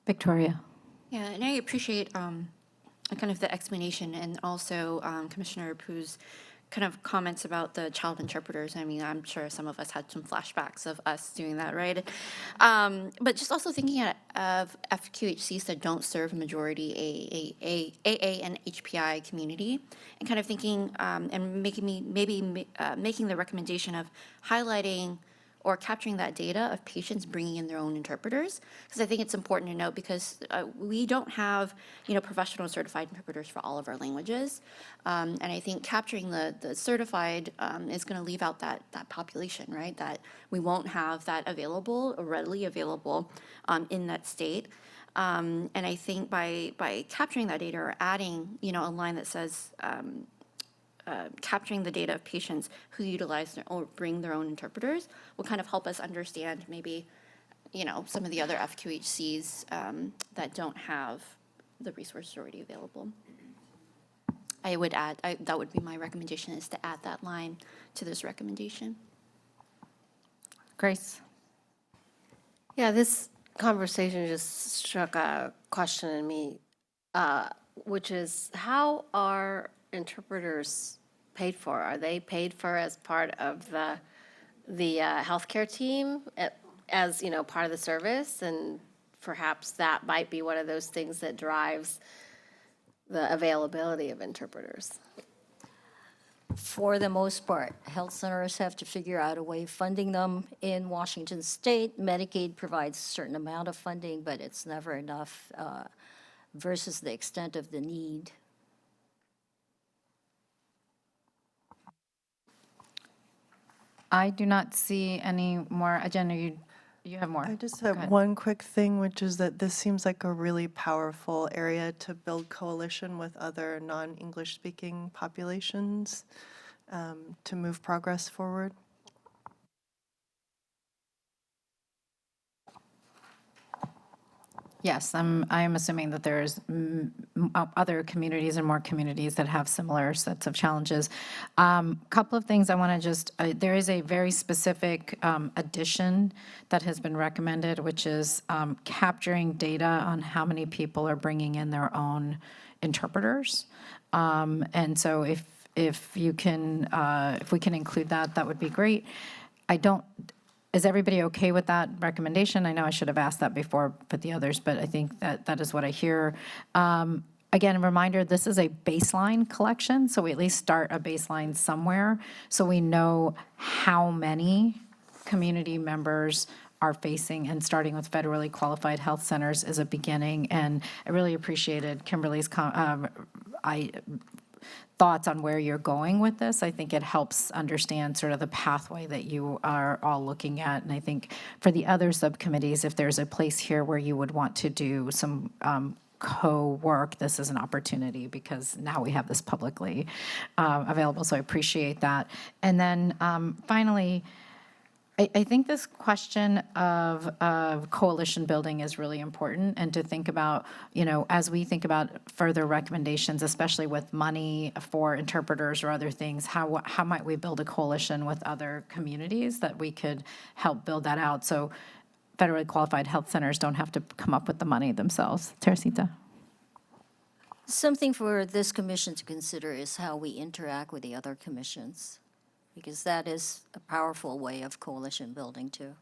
Victoria. Yeah, and I appreciate kind of the explanation and also Commissioner Pu's kind of comments about the child interpreters. I mean, I'm sure some of us had some flashbacks of us doing that, right? But just also thinking of FQHCs that don't serve a majority AA and NHPI community, and kind of thinking and making the recommendation of highlighting or capturing that data of patients bringing in their own interpreters, because I think it's important to note, because we don't have, professional certified interpreters for all of our languages, and I think capturing the certified is going to leave out that population, right? That we won't have that available or readily available in that state, and I think by capturing that data or adding, a line that says. Capturing the data of patients who utilize or bring their own interpreters will kind of help us understand maybe, some of the other FQHCs that don't have the resources already available. I would add, that would be my recommendation, is to add that line to this recommendation. Grace. Yeah, this conversation just struck a question in me, which is, how are interpreters paid for? Are they paid for as part of the healthcare team, as part of the service? And perhaps that might be one of those things that drives the availability of interpreters. For the most part, health centers have to figure out a way of funding them. In Washington State, Medicaid provides a certain amount of funding, but it's never enough versus the extent of the need. I do not see any more. Agenda, you have more. I just Go have ahead. one quick thing, which is that this seems like a really powerful area to build coalition with other non-English speaking populations to move progress forward. Yes, I'm assuming that there's other communities and more communities that have similar sets of challenges. Couple of things I want to just, there is a very specific addition that has been recommended, which is capturing data on how many people are bringing in their own interpreters. And so if you can, if we can include that, that would be great. Is everybody okay with that recommendation? I know I should have asked that before with the others, but I think that is what I hear. Again, a reminder, this is a baseline collection, so we at least start a baseline somewhere, so we know how many community members are facing, and starting with federally qualified health centers is a beginning. And I really appreciated Kimberly's thoughts on where you're going with this. I think it helps understand sort of the pathway that you are all looking at. And I think for the other subcommittees, if there's a place here where you would want to do some co-work, this is an opportunity, because now we have this publicly available. So I appreciate that. And then finally, I think this question of coalition building is really important, and to think about, as we think about further recommendations, especially with money for interpreters or other things, how might we build a coalition with other communities that we could help build that out, so federally qualified health centers don't have to come up with the money themselves. Teresita? Something for this commission to consider is how we interact with the other commissions, because that is a powerful way of coalition building too.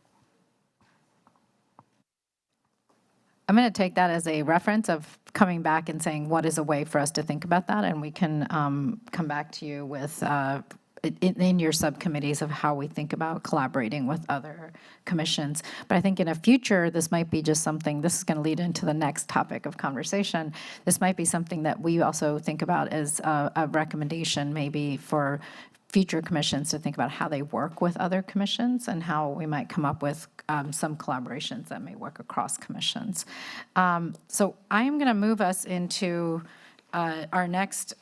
I'm going to take that as a reference of coming back and saying, what is a way for us to think about that? And we can come back to you with, in your subcommittees, of how we think about collaborating with other commissions. But I think in a future, this might be just something, this is going to lead into the next topic of conversation. This might be something that we also think about as a recommendation, maybe for future commissions, to think about how they work with other commissions and how we might come up with some collaborations that may work across commissions. So I am going to move us into our next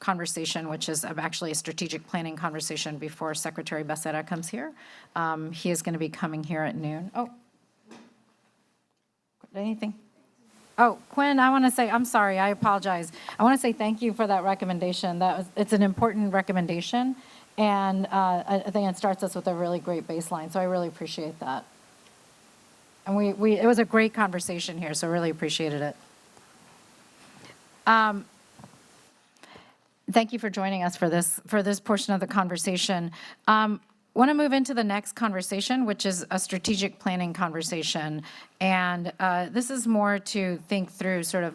conversation, which is actually a strategic planning conversation before Secretary Becerra comes here. He is going to be coming here at noon. Oh, anything? Oh, Quinn, I want to say, I'm sorry, I apologize. I want to say thank you for that recommendation. It's an important recommendation, and I think it starts us with a really great baseline, so I really appreciate that. And it was a great conversation here, so really appreciated it. Thank you for joining us for this portion of the conversation. Want to move into the next conversation, which is a strategic planning conversation. And this is more to think through sort of,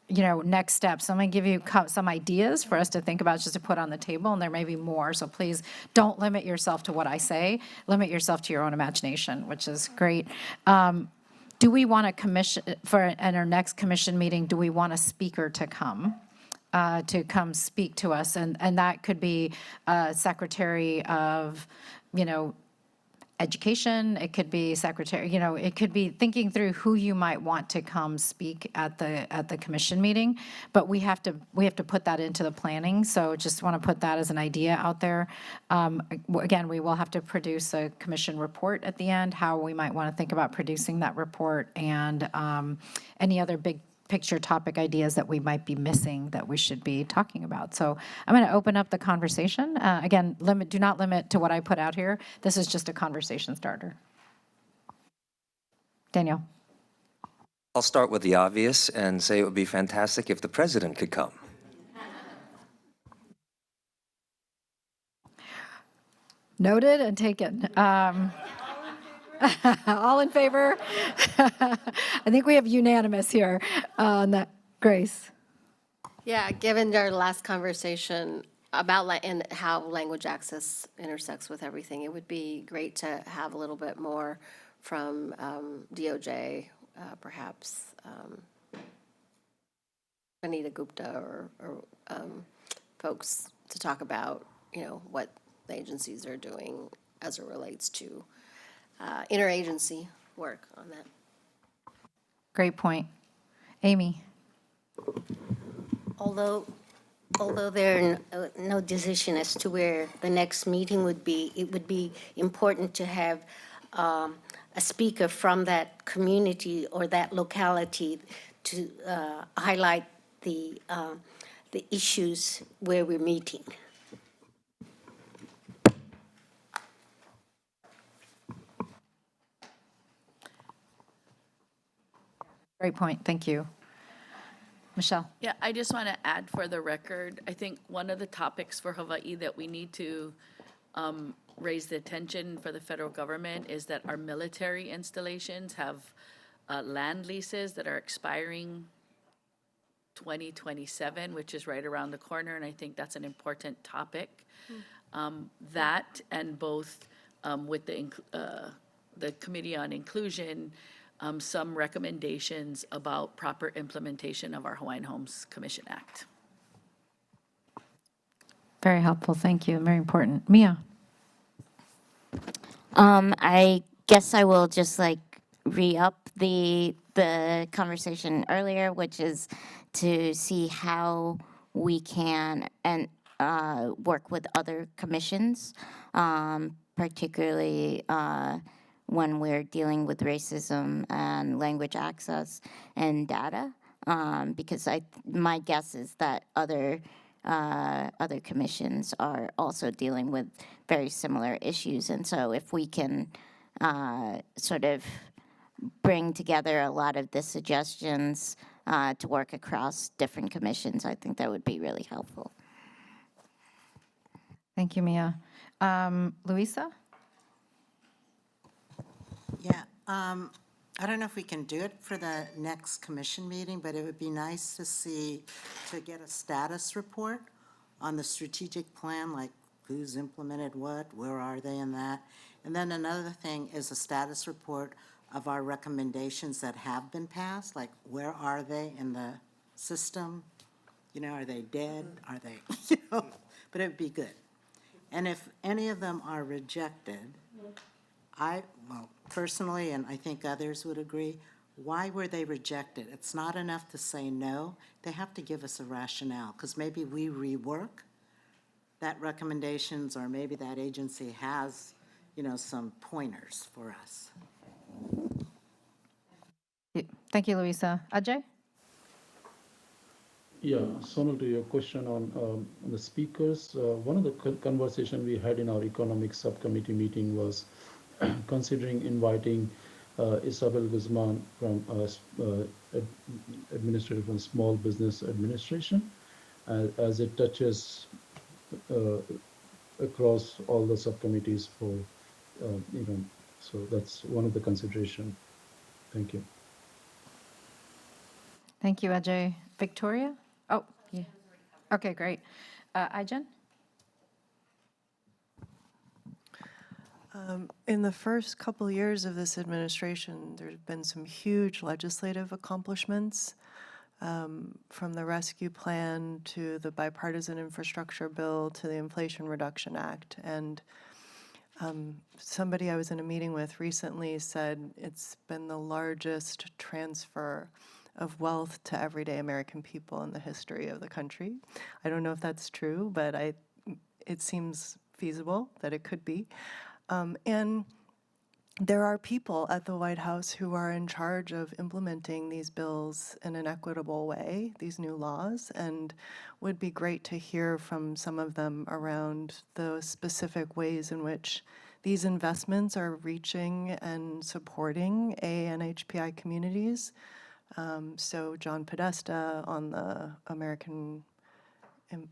next steps. So I'm going to give you some ideas for us to think about, just to put on the table, and there may be more. So please don't limit yourself to what I say. Limit yourself to your own imagination, which is great. Do we want to commission, at our next commission meeting, do we want a speaker to come speak to us? And that could be Secretary of, Education, it could be Secretary, it could be thinking through who you might want to come speak at the commission meeting, but we have to put that into the planning, so just want to put that as an idea out there. Again, we will have to produce a commission report at the end, how we might want to think about producing that report, and any other big picture topic ideas that we might be missing that we should be talking about. So I'm going to open up the conversation. Again, do not limit to what I put out here. This is just a conversation starter. Daniel. I'll start with the obvious and say it would be fantastic if the president could come. Noted and taken. All in favor? I think we have unanimous here on that. Grace? Yeah, given our last conversation about and how language access intersects with everything, it would be great to have a little bit more from DOJ, perhaps Anita Gupta or folks to talk about, what the agencies are doing as it relates to interagency work on that. Great point. Amy? Although there are no decision as to where the next meeting would be, it would be important to have a speaker from that community or that locality to highlight the issues where we're meeting. Great point, thank you. Michelle? Yeah, I just want to add for the record, I think one of the topics for Hawaii that we need to raise the attention for the federal government is that our military installations have land leases that are expiring 2027, which is right around the corner, and I think that's an important topic. That and both with the Committee on Inclusion, some recommendations about proper implementation of our Hawaiian Homes Commission Act. Very helpful, thank you, very important. Mia? I guess I will just like re-up the conversation earlier, which is to see how we can work with other commissions, particularly when we're dealing with racism and language access and data, because my guess is that other commissions are also dealing with very similar issues. And so if we can sort of bring together a lot of the suggestions to work across different commissions, I think that would be really helpful. Thank you, Mia. Louisa? Yeah, I don't know if we can do it for the next commission meeting, but it would be nice to get a status report on the strategic plan, like who's implemented what, where are they in that. And then another thing is a status report of our recommendations that have been passed, like where are they in the system? You know, are they dead? Are they, but it would be good. And if any of them are rejected, well, personally, and I think others would agree, why were they rejected? It's not enough to say no. They have to give us a rationale, because maybe we rework that recommendations, or maybe that agency has, some pointers for us. Thank you, Louisa. Ajay? Yeah, Sonal, to your question on the speakers, one of the conversation we had in our economic subcommittee meeting was considering inviting Isabel Guzman from Administrator from Small Business Administration, as it touches across all the subcommittees for so that's one of the consideration. Thank you. Thank you, Ajay. Victoria? Oh, yeah. Okay, great. Aijen? In the first couple years of this administration, there's been some huge legislative accomplishments, from the rescue plan to the bipartisan infrastructure bill to the Inflation Reduction Act. And somebody I was in a meeting with recently said it's been the largest transfer of wealth to everyday American people in the history of the country. I don't know if that's true, but it seems feasible that it could be. And there are people at the White House who are in charge of implementing these bills in an equitable way, these new laws, and would be great to hear from some of them around the specific ways in which these investments are reaching and supporting AA and NHPI communities. So John Podesta on the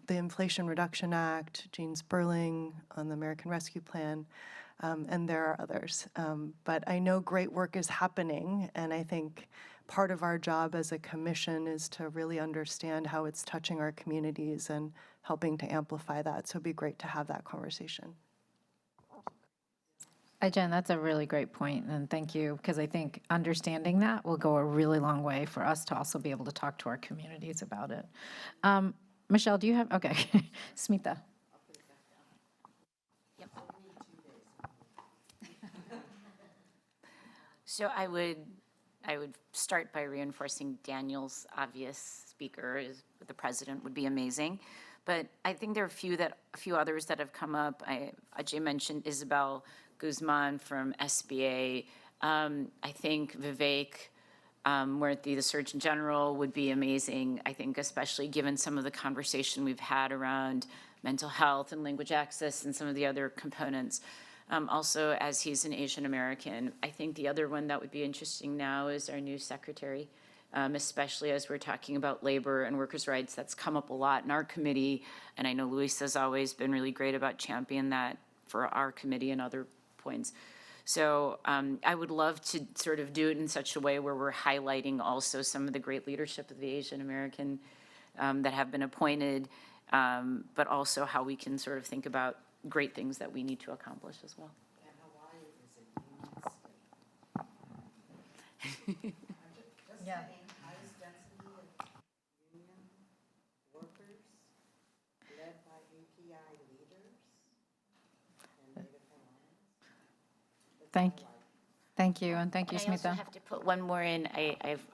Inflation Reduction Act, Gene Sperling on the American Rescue Plan, and there are others. But I know great work is happening, and I think part of our job as a commission is to really understand how it's touching our communities and helping to amplify that. So it'd be great to have that conversation. Jen, that's a really great point, and thank you, because I think understanding that will go a really long way for us to also be able to talk to our communities about it. Michelle, do you have, okay, Smita. So I would start by reinforcing Daniel's obvious speaker is the president would be amazing. But I think there are a few others that have come up. Ajay mentioned Isabel Guzman from SBA. I think Vivek Murthy, the Surgeon General, would be amazing. I think especially given some of the conversation we've had around mental health and language access and some of the other components. Also, as he's an Asian American, I think the other one that would be interesting now is our new secretary, especially as we're talking about labor and workers' rights. That's come up a lot in our committee, and I know Luisa's always been really great about championing that for our committee and other points. So I would love to sort of do it in such a way where we're highlighting also some of the great leadership of the Asian American that have been appointed, but also how we can sort of think about great things that we need to accomplish as well. Yeah. Thank you, and thank you, And I also Smita. have to put one more in. I've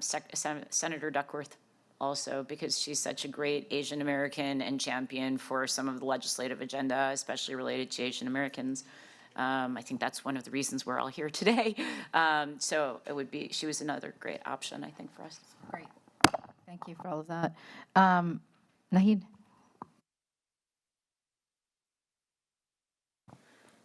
Senator Duckworth also, because she's such a great Asian American and champion for some of the legislative agenda, especially related to Asian Americans. I think that's one of the reasons we're all here today. So she was another great option, I think, for us. Great. Thank you for all of that. Nahid?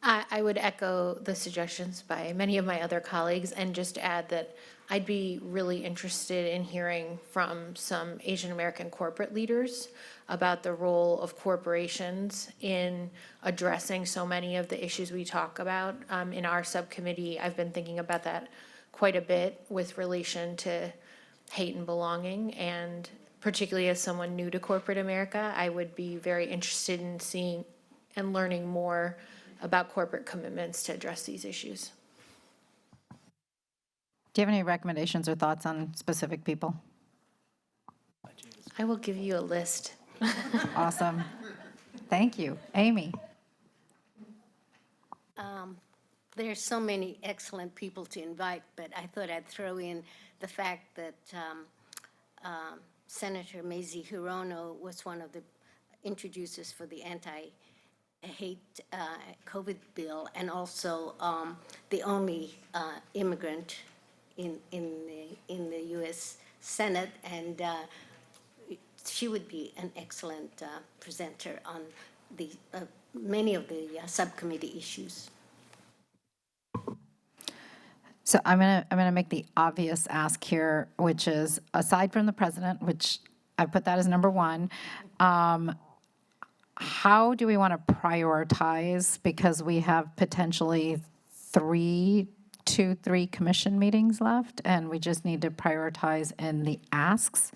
I would echo the suggestions by many of my other colleagues and just add that I'd be really interested in hearing from some Asian American corporate leaders about the role of corporations in addressing so many of the issues we talk about. In our subcommittee, I've been thinking about that quite a bit with relation to hate and belonging, and particularly as someone new to corporate America, I would be very interested in seeing and learning more about corporate commitments to address these issues. Do you have any recommendations or thoughts on specific people? I will give you a list. Awesome. Thank you. Amy? There's so many excellent people to invite, but I thought I'd throw in the fact that Senator Mazie Hirono was one of the introducers for the anti-hate COVID bill, and also the only immigrant in the U.S. Senate, and she would be an excellent presenter on the many of the subcommittee issues. So I'm gonna make the obvious ask here, which is, aside from the president, which I put that as number one, how do we want to prioritize? Because we have potentially three commission meetings left, and we just need to prioritize in the asks.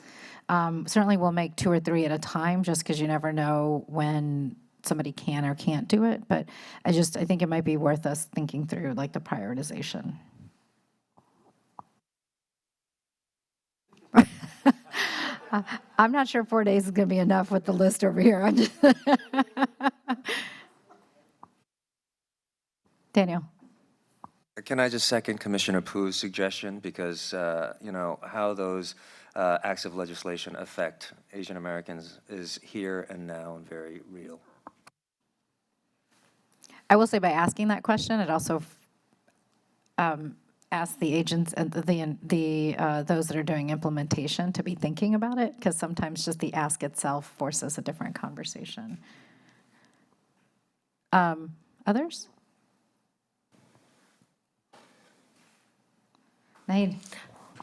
Certainly we'll make 2 or 3 at a time, just because you never know when somebody can or can't do it. But I think it might be worth us thinking through like the prioritization. I'm not sure 4 days is going to be enough with the list over here. Daniel. Can I just second Commissioner Poo's suggestion? Because, how those acts of legislation affect Asian Americans is here and now and very real. I will say, by asking that question, it also asks the agents and those that are doing implementation to be thinking about it, because sometimes just the ask itself forces a different conversation. Others? Nahid?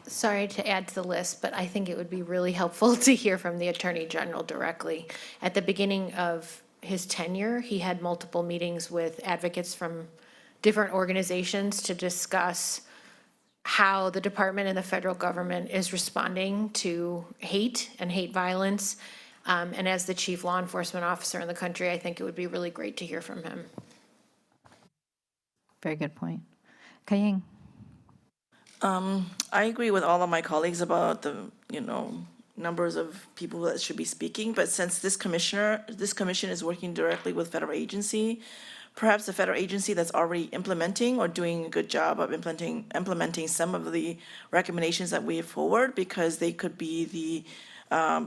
Sorry to add to the list, but I think it would be really helpful to hear from the Attorney General directly. At the beginning of his tenure, he had multiple meetings with advocates from different organizations to discuss how the department and the federal government is responding to hate and hate violence. And as the chief law enforcement officer in the country, I think it would be really great to hear from him. Very good point. Kaying? I agree with all of my colleagues about the numbers of people that should be speaking, but since this commission is working directly with federal agency, perhaps the federal agency that's already implementing or doing a good job of implementing some of the recommendations that we forward, because they could be the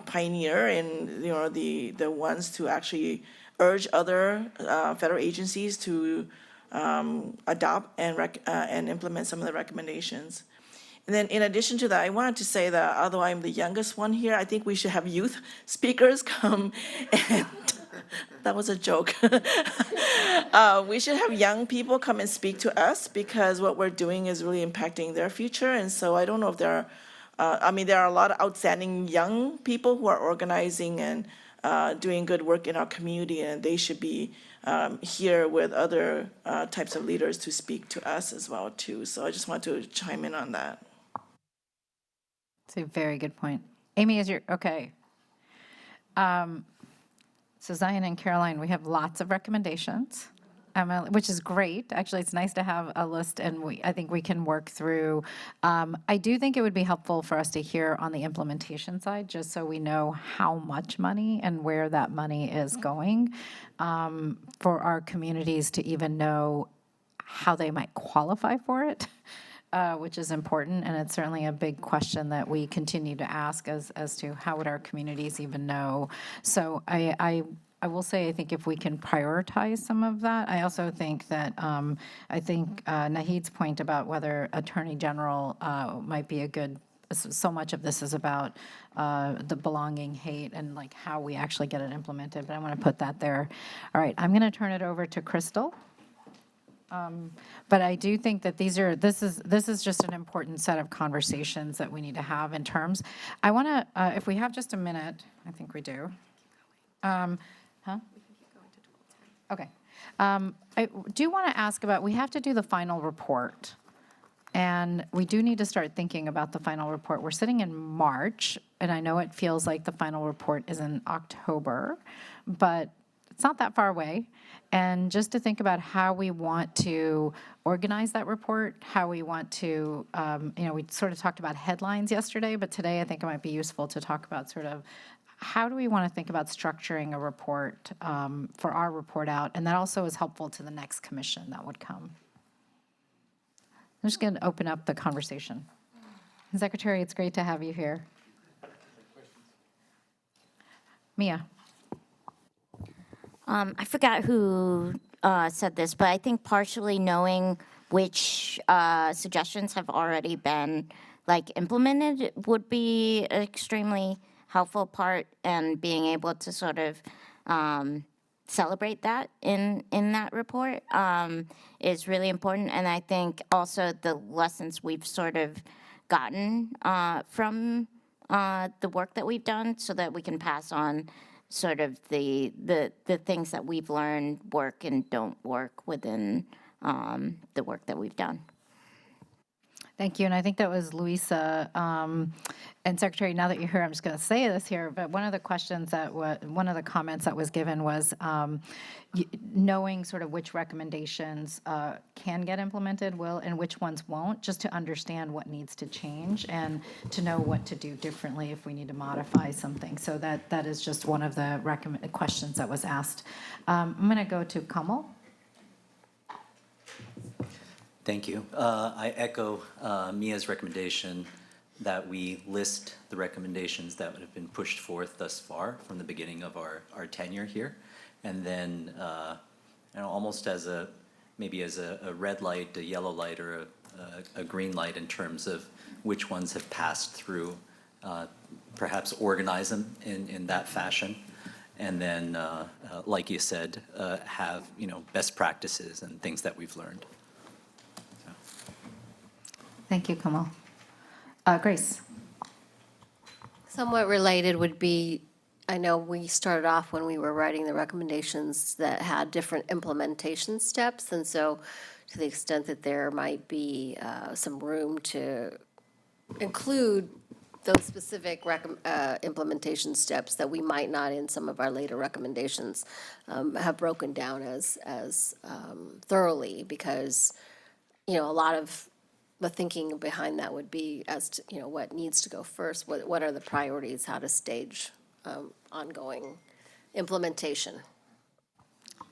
pioneer and, the ones to actually urge other federal agencies to adopt and implement some of the recommendations. And then in addition to that, I wanted to say that although I'm the youngest one here, I think we should have youth speakers come and, that was a joke. We should have young people come and speak to us, because what we're doing is really impacting their future. And so I don't know if there are a lot of outstanding young people who are organizing and doing good work in our community, and they should be here with other types of leaders to speak to us as well too. So I just want to chime in on that. It's a very good point. Amy, okay. So Zion and Caroline, we have lots of recommendations, which is great. Actually, it's nice to have a list, and I think we can work through. I do think it would be helpful for us to hear on the implementation side, just so we know how much money and where that money is going, for our communities to even know how they might qualify for it. Which is important, and it's certainly a big question that we continue to ask as to how would our communities even know. So I will say, I think if we can prioritize some of that. I also think that, Nahid's point about whether Attorney General might be a good, so much of this is about the belonging hate and like how we actually get it implemented, but I want to put that there. All right, I'm going to turn it over to Crystal. But I do think that this is just an important set of conversations that we need to have in terms. I want to, if we have just a minute, I think we do. Okay. I do want to ask about, we have to do the final report. And we do need to start thinking about the final report. We're sitting in March, and I know it feels like the final report is in October, but it's not that far away. And just to think about how we want to organize that report, how we want to, we sort of talked about headlines yesterday, but today I think it might be useful to talk about sort of how do we want to think about structuring a report for our report out, and that also is helpful to the next commission that would come. I'm just going to open up the conversation. Secretary, it's great to have you here. Mia. I forgot who said this, but I think partially knowing which suggestions have already been implemented would be an extremely helpful part, and being able to sort of celebrate that in that report is really important. And I think also the lessons we've sort of gotten from the work that we've done, so that we can pass on sort of the things that we've learned work and don't work within the work that we've done. Thank you, and I think that was Luisa. And Secretary, now that you're here, I'm just going to say this here, but one of the comments that was given was knowing sort of which recommendations can get implemented, and which ones won't, just to understand what needs to change and to know what to do differently if we need to modify something. So that is just one of the questions that was asked. I'm going to go to Kamal. Thank you. I echo Mia's recommendation that we list the recommendations that have been pushed forth thus far from the beginning of our tenure here. And then, almost as maybe as a red light, a yellow light, or a green light in terms of which ones have passed through, perhaps organize them in that fashion. And then, like you said, have, best practices and things that we've learned. Thank you, Kamal. Grace. Somewhat related would be, I know we started off when we were writing the recommendations that had different implementation steps, and so to the extent that there might be some room to include those specific implementation steps that we might not in some of our later recommendations have broken down as thoroughly, because a lot of the thinking behind that would be as to, what needs to go first, what are the priorities, how to stage ongoing implementation.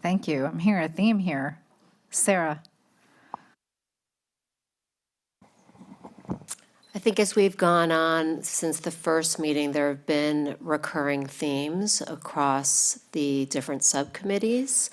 Thank you. I'm hearing a theme here. Sarah? I think as we've gone on since the first meeting, there have been recurring themes across the different subcommittees,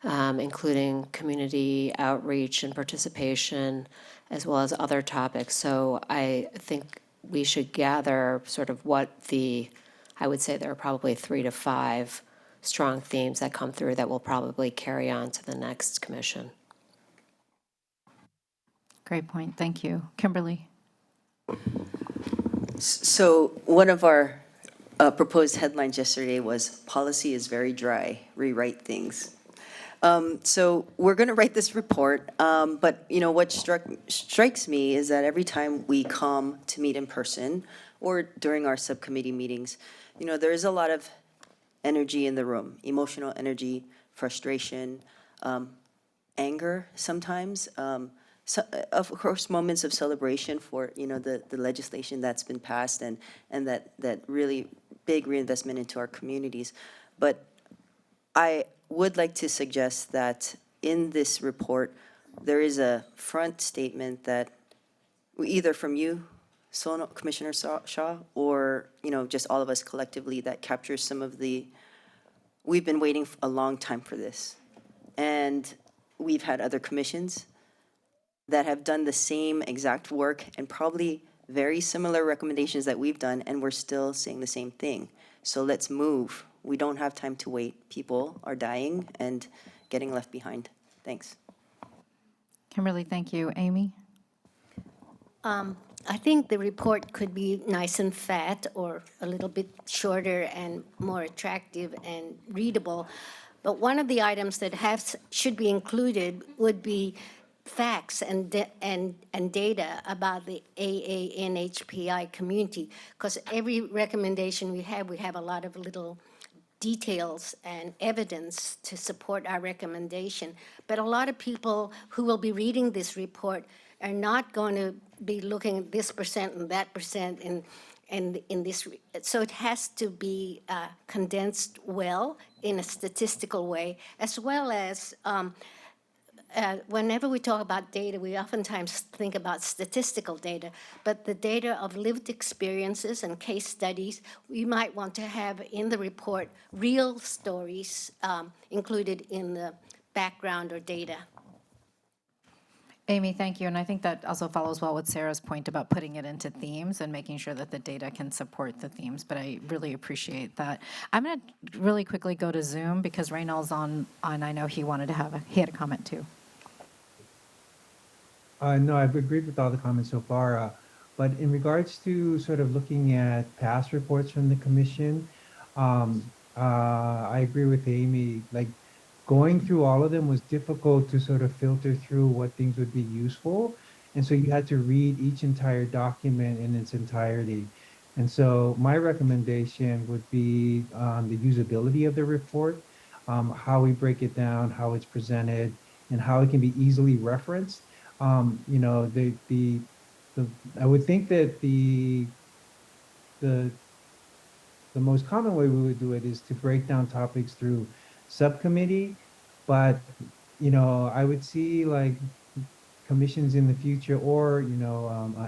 including community outreach and participation, as well as other topics. So I think we should gather sort of I would say there are probably 3 to 5 strong themes that come through that will probably carry on to the next commission. Great point. Thank you. Kimberly? So one of our proposed headlines yesterday was "Policy is very dry, rewrite things." So we're going to write this report, but what strikes me is that every time we come to meet in person or during our subcommittee meetings, there is a lot of energy in the room, emotional energy, frustration, anger sometimes. So, of course, moments of celebration for the legislation that's been passed and that really big reinvestment into our communities. But I would like to suggest that in this report there is a front statement that either from you, Commissioner Shaw, or just all of us collectively that captures some of we've been waiting a long time for this, and we've had other commissions that have done the same exact work and probably very similar recommendations that we've done, and we're still saying the same thing. So let's move. We don't have time to wait. People are dying and getting left behind. Thanks. Kimberly, thank you. Amy? I think the report could be nice and fat or a little bit shorter and more attractive and readable. But one of the items that should be included would be facts and data about the AA and NHPI community, because every recommendation we have a lot of little details and evidence to support our recommendation. But a lot of people who will be reading this report are not going to be looking at this percent and that percent and in this. So it has to be condensed well in a statistical way, as well as whenever we talk about data, we oftentimes think about statistical data, but the data of lived experiences and case studies, we might want to have in the report real stories included in the background or data. Amy, thank you. And I think that also follows well with Sarah's point about putting it into themes and making sure that the data can support the themes, but I really appreciate that. I'm going to really quickly go to Zoom because Reynald's on I know he had a comment too. No, I've agreed with all the comments so far. But in regards to sort of looking at past reports from the commission, I agree with Amy. Like going through all of them was difficult to sort of filter through what things would be useful. And so you had to read each entire document in its entirety. And so my recommendation would be the usability of the report, how we break it down, how it's presented, and how it can be easily referenced. I would think that the most common way we would do it is to break down topics through subcommittee, but I would see like commissions in the future or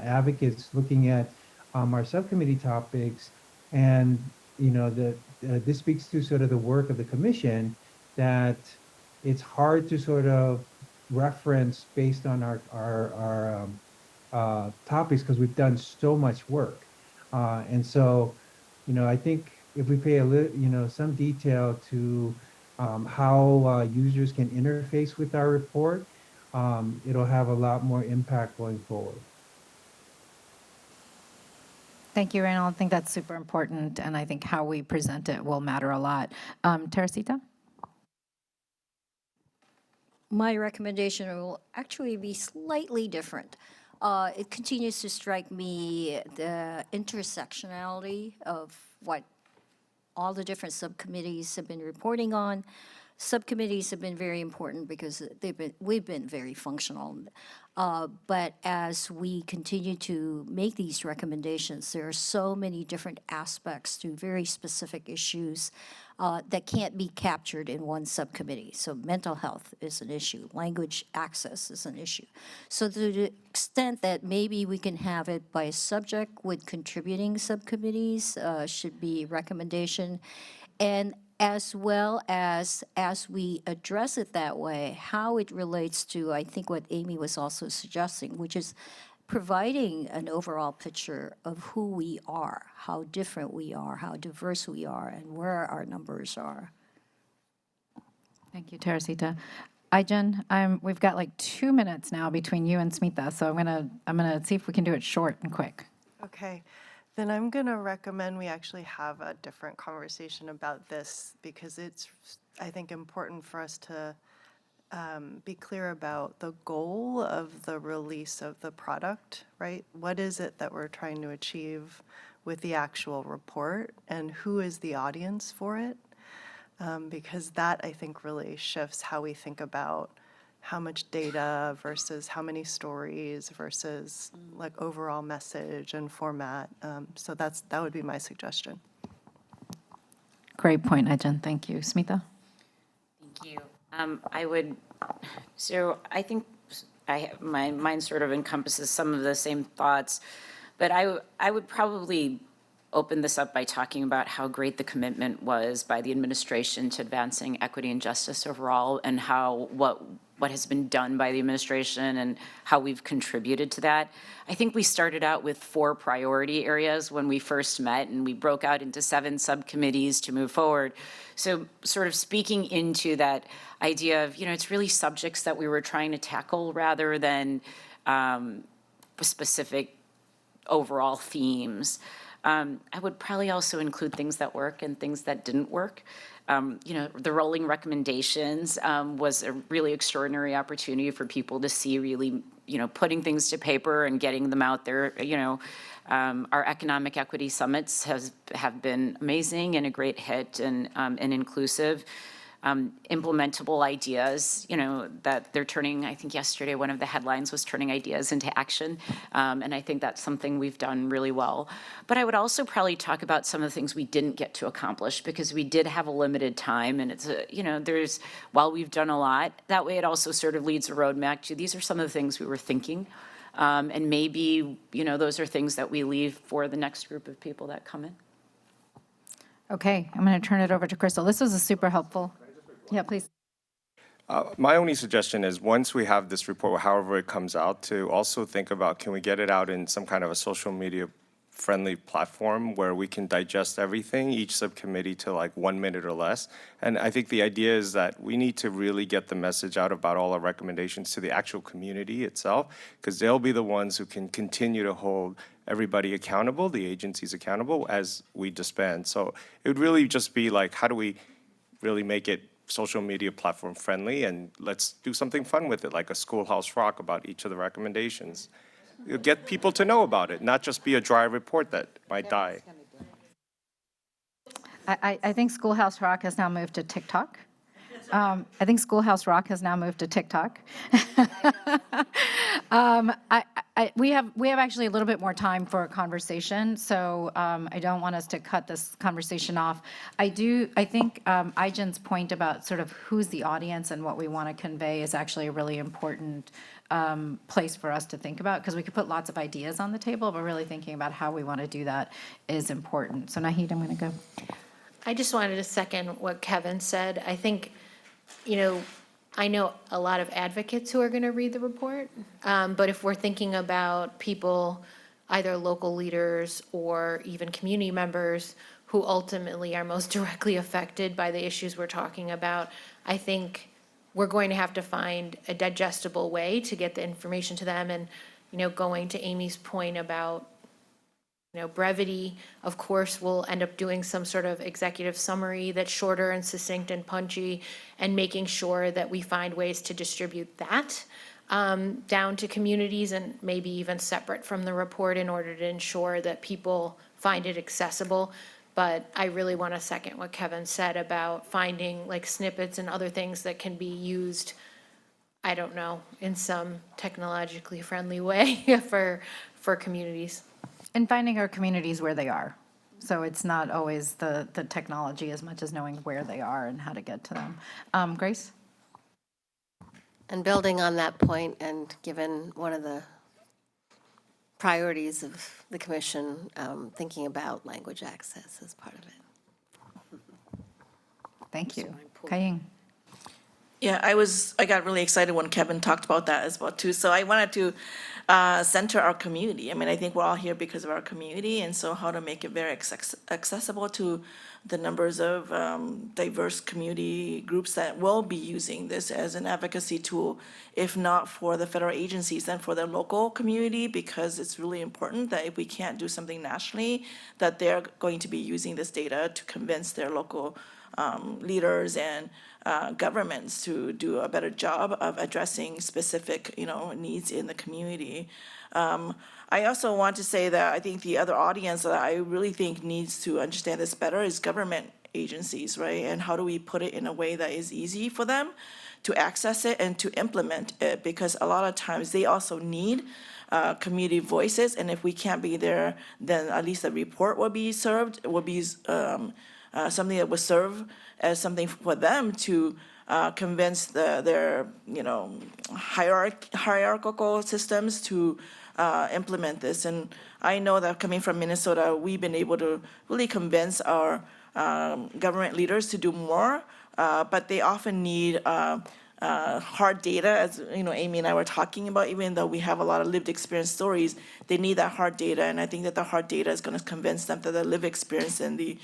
advocates looking at our subcommittee topics, and this speaks to sort of the work of the commission, that it's hard to sort of reference based on our topics because we've done so much work, and so I think if we pay some detail to how users can interface with our report, it'll have a lot more impact going forward. Thank you, Reynald. I think that's super important, and I think how we present it will matter a lot. Teresita? My recommendation will actually be slightly different. It continues to strike me the intersectionality of what all the different subcommittees have been reporting on. Subcommittees have been very important because we've been very functional. But as we continue to make these recommendations, there are so many different aspects to very specific issues that can't be captured in one subcommittee. So mental health is an issue, language access is an issue. So to the extent that maybe we can have it by subject with contributing subcommittees should be a recommendation. And as well as we address it that way, how it relates to, I think what Amy was also suggesting, which is providing an overall picture of who we are, how different we are, how diverse we are, and where our numbers are. Thank you, Teresita. Ijen, we've got like 2 minutes now between you and Smita, so I'm gonna see if we can do it short and quick. Okay, then I'm going to recommend we actually have a different conversation about this because it's, I think, important for us to be clear about the goal of the release of the product, right? What is it that we're trying to achieve with the actual report and who is the audience for it? Because that, I think, really shifts how we think about how much data versus how many stories versus like overall message and format. So that would be my suggestion. Great point, Ijen. Thank you. Smita? Thank you. I think my mind sort of encompasses some of the same thoughts, but I would probably open this up by talking about how great the commitment was by the administration to advancing equity and justice overall, and how what has been done by the administration and how we've contributed to that. I think we started out with 4 priority areas when we first met, and we broke out into 7 subcommittees to move forward. So sort of speaking into that idea of, it's really subjects that we were trying to tackle rather than specific overall themes. I would probably also include things that work and things that didn't work. The rolling recommendations was a really extraordinary opportunity for people to see really, putting things to paper and getting them out there. Our economic equity summits have been amazing and a great hit and inclusive. Implementable ideas, that they're turning, I think yesterday one of the headlines was turning ideas into action. And I think that's something we've done really well. But I would also probably talk about some of the things we didn't get to accomplish because we did have a limited time. And it's, while we've done a lot, that way it also sort of leads a roadmap to these are some of the things we were thinking. And maybe, those are things that we leave for the next group of people that come in. Okay, I'm going to turn it over to Crystal. This was a super helpful. Yeah, please. My only suggestion is once we have this report, however it comes out, to also think about, can we get it out in some kind of a social media friendly platform where we can digest everything, each subcommittee to like 1 minute or less. And I think the idea is that we need to really get the message out about all our recommendations to the actual community itself, because they'll be the ones who can continue to hold everybody accountable, the agencies accountable as we disband. So it would really just be like, how do we really make it social media platform friendly, and let's do something fun with it, like a Schoolhouse Rock about each of the recommendations. You'll get people to know about it, not just be a dry report that might die. I think Schoolhouse Rock has now moved to TikTok. I think Schoolhouse Rock has now moved to TikTok. We have actually a little bit more time for a conversation, so I don't want us to cut this conversation off. I think Ijen's point about sort of who's the audience and what we want to convey is actually a really important place for us to think about, because we could put lots of ideas on the table, but really thinking about how we want to do that is important. So Nahid, I'm going to go. I just wanted to second what Kevin said. I think, I know a lot of advocates who are going to read the report, but if we're thinking about people, either local leaders or even community members who ultimately are most directly affected by the issues we're talking about, I think we're going to have to find a digestible way to get the information to them. And, going to Amy's point about brevity, of course, we'll end up doing some sort of executive summary that's shorter and succinct and punchy, and making sure that we find ways to distribute that down to communities and maybe even separate from the report in order to ensure that people find it accessible. But I really want to second what Kevin said about finding like snippets and other things that can be used, I don't know, in some technologically friendly way for communities. And finding our communities where they are. So it's not always the technology as much as knowing where they are and how to get to them. Grace? And building on that point, and given one of the priorities of the commission, thinking about language access as part of it. Thank you. Kaying? Yeah, I got really excited when Kevin talked about that as well too. So I wanted to center our community. I mean, I think we're all here because of our community, and so how to make it very accessible to the numbers of diverse community groups that will be using this as an advocacy tool, if not for the federal agencies, then for their local community, because it's really important that if we can't do something nationally, that they're going to be using this data to convince their local leaders and governments to do a better job of addressing specific, needs in the community. I also want to say that I think the other audience that I really think needs to understand this better is government agencies, right? And how do we put it in a way that is easy for them to access it and to implement it? Because a lot of times they also need community voices, and if we can't be there, then at least the report will be served, will be something that would serve as something for them to convince their hierarchical systems to implement this. And I know that coming from Minnesota, we've been able to really convince our government leaders to do more, but they often need hard data, as Amy and I were talking about. Even though we have a lot of lived experience stories, they need that hard data, and I think that the hard data is going to convince them that the lived experience and the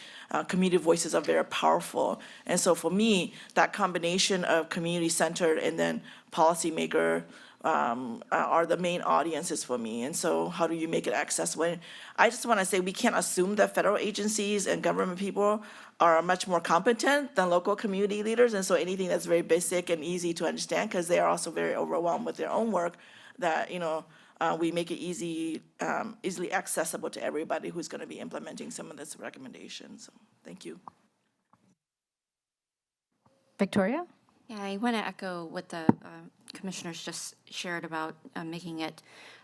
community voices are very powerful. And so for me, that combination of community-centered and then policymaker are the main audiences for me. And so how do you make it accessible? And I just want to say we can't assume that federal agencies and government people are much more competent than local community leaders. And so anything that's very basic and easy to understand, because they are also very overwhelmed with their own work, that, we make it easily accessible to everybody who's going to be implementing some of this recommendations. So, thank you. Victoria? Yeah, I want to echo what the commissioners just shared about making it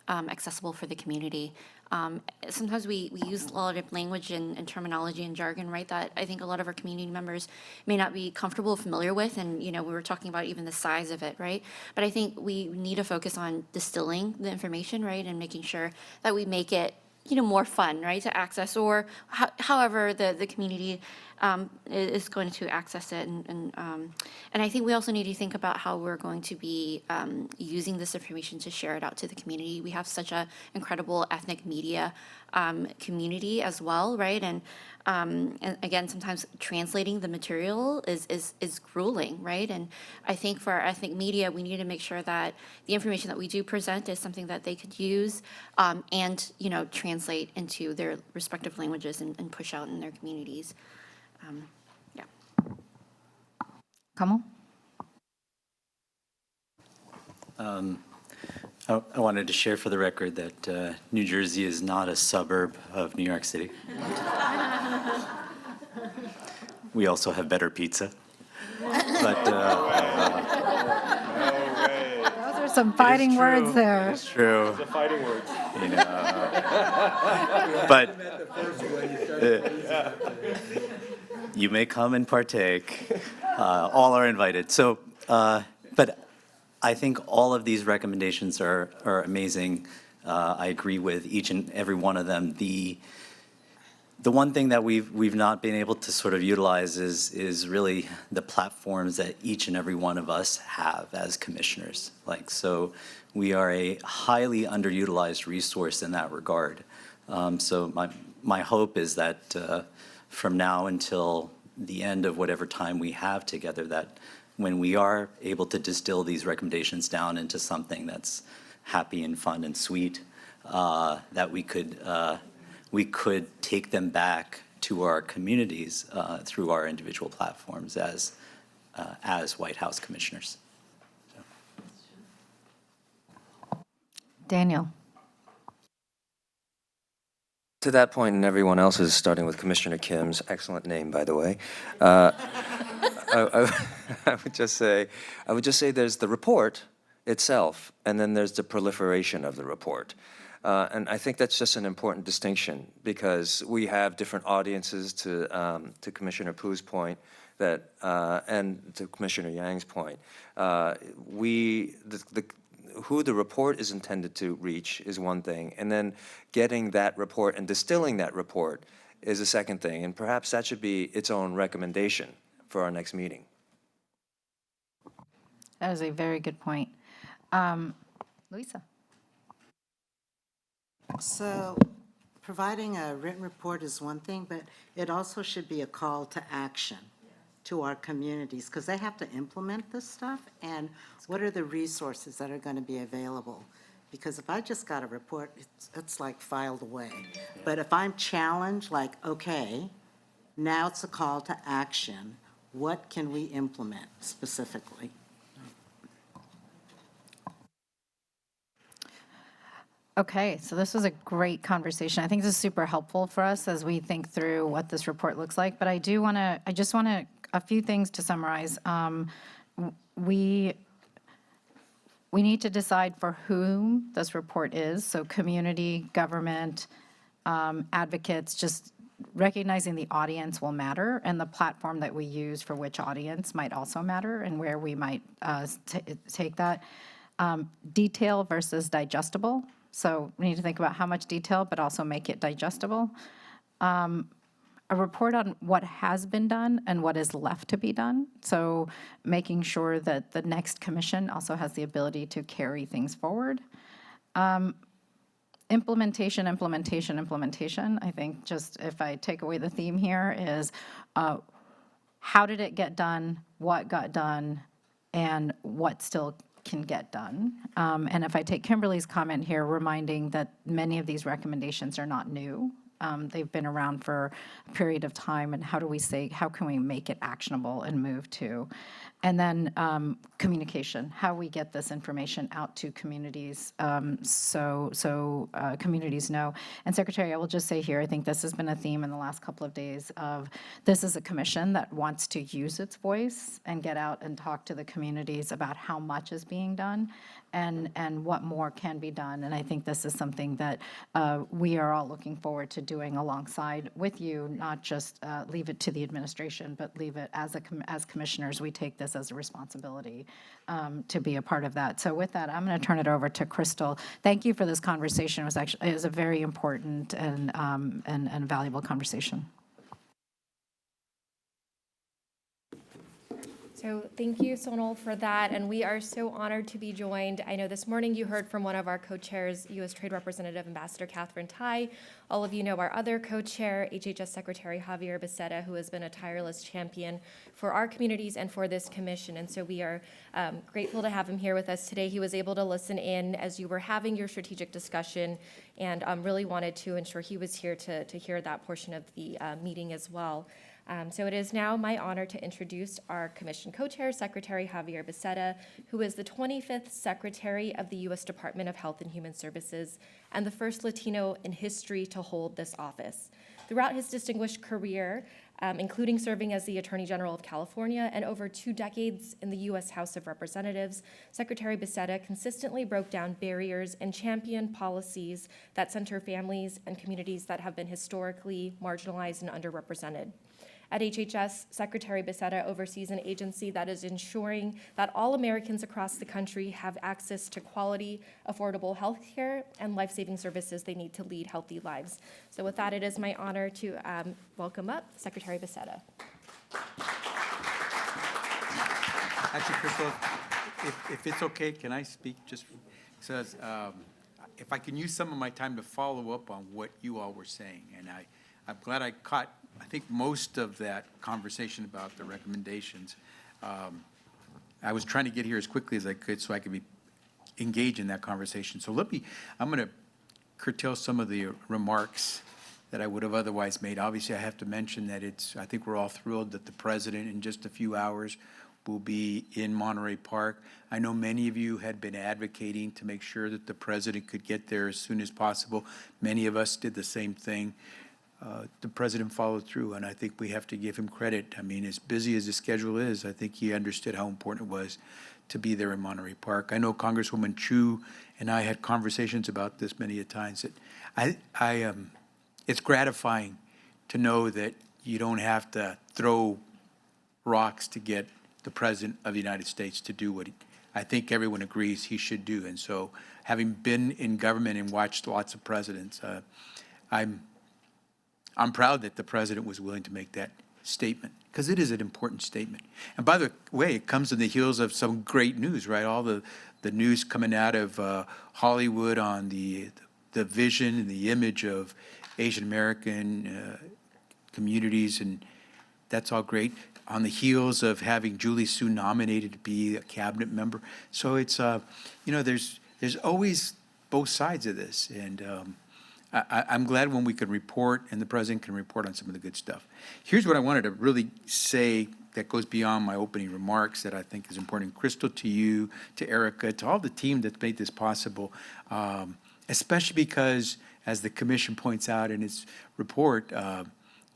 accessible for the community. Sometimes we use a lot of language and terminology and jargon, right, that I think a lot of our community members may not be comfortable or familiar with. And, we were talking about even the size of it, right? But I think we need to focus on distilling the information, right, and making sure that we make it more fun, right, to access, or however the community is going to access it. And I think we also need to think about how we're going to be using this information to share it out to the community. We have such an incredible ethnic media community as well, right? And again, sometimes translating the material is grueling, right? And I think for our ethnic media, we need to make sure that the information that we do present is something that they could use and, translate into their respective languages and push out in their communities. Yeah. Kamal? I wanted to share for the record that New Jersey is not a suburb of New York City. We also have better pizza. But Those are some fighting words there. It's true. The fighting words. But you may come and partake. All are invited. So, but I think all of these recommendations are amazing. I agree with each and every one of them. The one thing that we've not been able to sort of utilize is really the platforms that each and every one of us have as commissioners. So we are a highly underutilized resource in that regard. So my hope is that from now until the end of whatever time we have together, that when we are able to distill these recommendations down into something that's happy and fun and sweet, that we could take them back to our communities through our individual platforms as White House commissioners. Daniel? To that point, and everyone else's, starting with Commissioner Kim's, excellent name, by the way, I would just say there's the report itself, and then there's the proliferation of the report. And I think that's just an important distinction, because we have different audiences, to Commissioner Poo's point, that, and to Commissioner Yang's point. Who the report is intended to reach is one thing, and then getting that report and distilling that report is a second thing, and perhaps that should be its own recommendation for our next meeting. That is a very good point. Louisa? So providing a written report is one thing, but it also should be a call to action to our communities, because they have to implement this stuff, and what are the resources that are going to be available? Because if I just got a report, it's like filed away. But if I'm challenged, like, okay, now it's a call to action, what can we implement specifically? Okay, so this was a great conversation. I think this is super helpful for us as we think through what this report looks like. But I just want to, a few things to summarize. We need to decide for whom this report is. So community, government, advocates, just recognizing the audience will matter, and the platform that we use for which audience might also matter, and where we might take that. Detail versus digestible. So we need to think about how much detail, but also make it digestible. A report on what has been done and what is left to be done. So making sure that the next commission also has the ability to carry things forward. Implementation. I think just if I take away the theme here is how did it get done, what got done, and what still can get done. And if I take Kimberly's comment here, reminding that many of these recommendations are not new. They've been around for a period of time, and how can we make it actionable and move to? And then communication, how we get this information out to communities so communities know. And Secretary, I will just say here, I think this has been a theme in the last couple of days of this is a commission that wants to use its voice and get out and talk to the communities about how much is being done and what more can be done. And I think this is something that we are all looking forward to doing alongside with you, not just leave it to the administration, but leave it as commissioners, we take this as a responsibility to be a part of that. So with that, I'm going to turn it over to Crystal. Thank you for this conversation. It was a very important and valuable conversation. So thank you, Sonal, for that, and we are so honored to be joined. I know this morning you heard from one of our co-chairs, U.S. Trade Representative Ambassador Catherine Tai. All of you know our other co-chair, HHS Secretary Javier Becerra, who has been a tireless champion for our communities and for this commission, and so we are grateful to have him here with us today. He was able to listen in as you were having your strategic discussion, and really wanted to ensure he was here to hear that portion of the meeting as well. So it is now my honor to introduce our commission co-chair, Secretary Javier Becerra, who is the 25th Secretary of the U.S. Department of Health and Human Services and the first Latino in history to hold this office. Throughout his distinguished career, including serving as the Attorney General of California and over 2 decades in the U.S. House of Representatives, Secretary Becerra consistently broke down barriers and championed policies that center families and communities that have been historically marginalized and underrepresented. At HHS, Secretary Becerra oversees an agency that is ensuring that all Americans across the country have access to quality, affordable health care and life-saving services they need to lead healthy lives. So with that, it is my honor to welcome up Secretary Becerra. Actually, Crystal, if it's okay, can I speak just, says, if I can use some of my time to follow up on what you all were saying, and I'm glad I caught I think most of that conversation about the recommendations. I was trying to get here as quickly as I could so I could be engaged in that conversation. So I'm going to curtail some of the remarks that I would have otherwise made. Obviously, I have to mention that I think we're all thrilled that the president in just a few hours will be in Monterey Park. I know many of you had been advocating to make sure that the president could get there as soon as possible. Many of us did the same thing. The president followed through, and I think we have to give him credit. I mean, as busy as the schedule is, I think he understood how important it was to be there in Monterey Park. I know Congresswoman Chu and I had conversations about this many a times. That it's gratifying to know that you don't have to throw rocks to get the President of the United States to do what I think everyone agrees he should do. And so, having been in government and watched lots of presidents, I'm proud that the president was willing to make that statement, because it is an important statement. And by the way, it comes on the heels of some great news, right? All the news coming out of Hollywood on the vision and the image of Asian American communities, and that's all great. On the heels of having Julie Su nominated to be a cabinet member. So it's, there's always both sides of this. And I'm glad when we can report and the president can report on some of the good stuff. Here's what I wanted to really say that goes beyond my opening remarks that I think is important. Crystal, to you, to Erica, to all the team that's made this possible, especially because, as the commission points out in its report,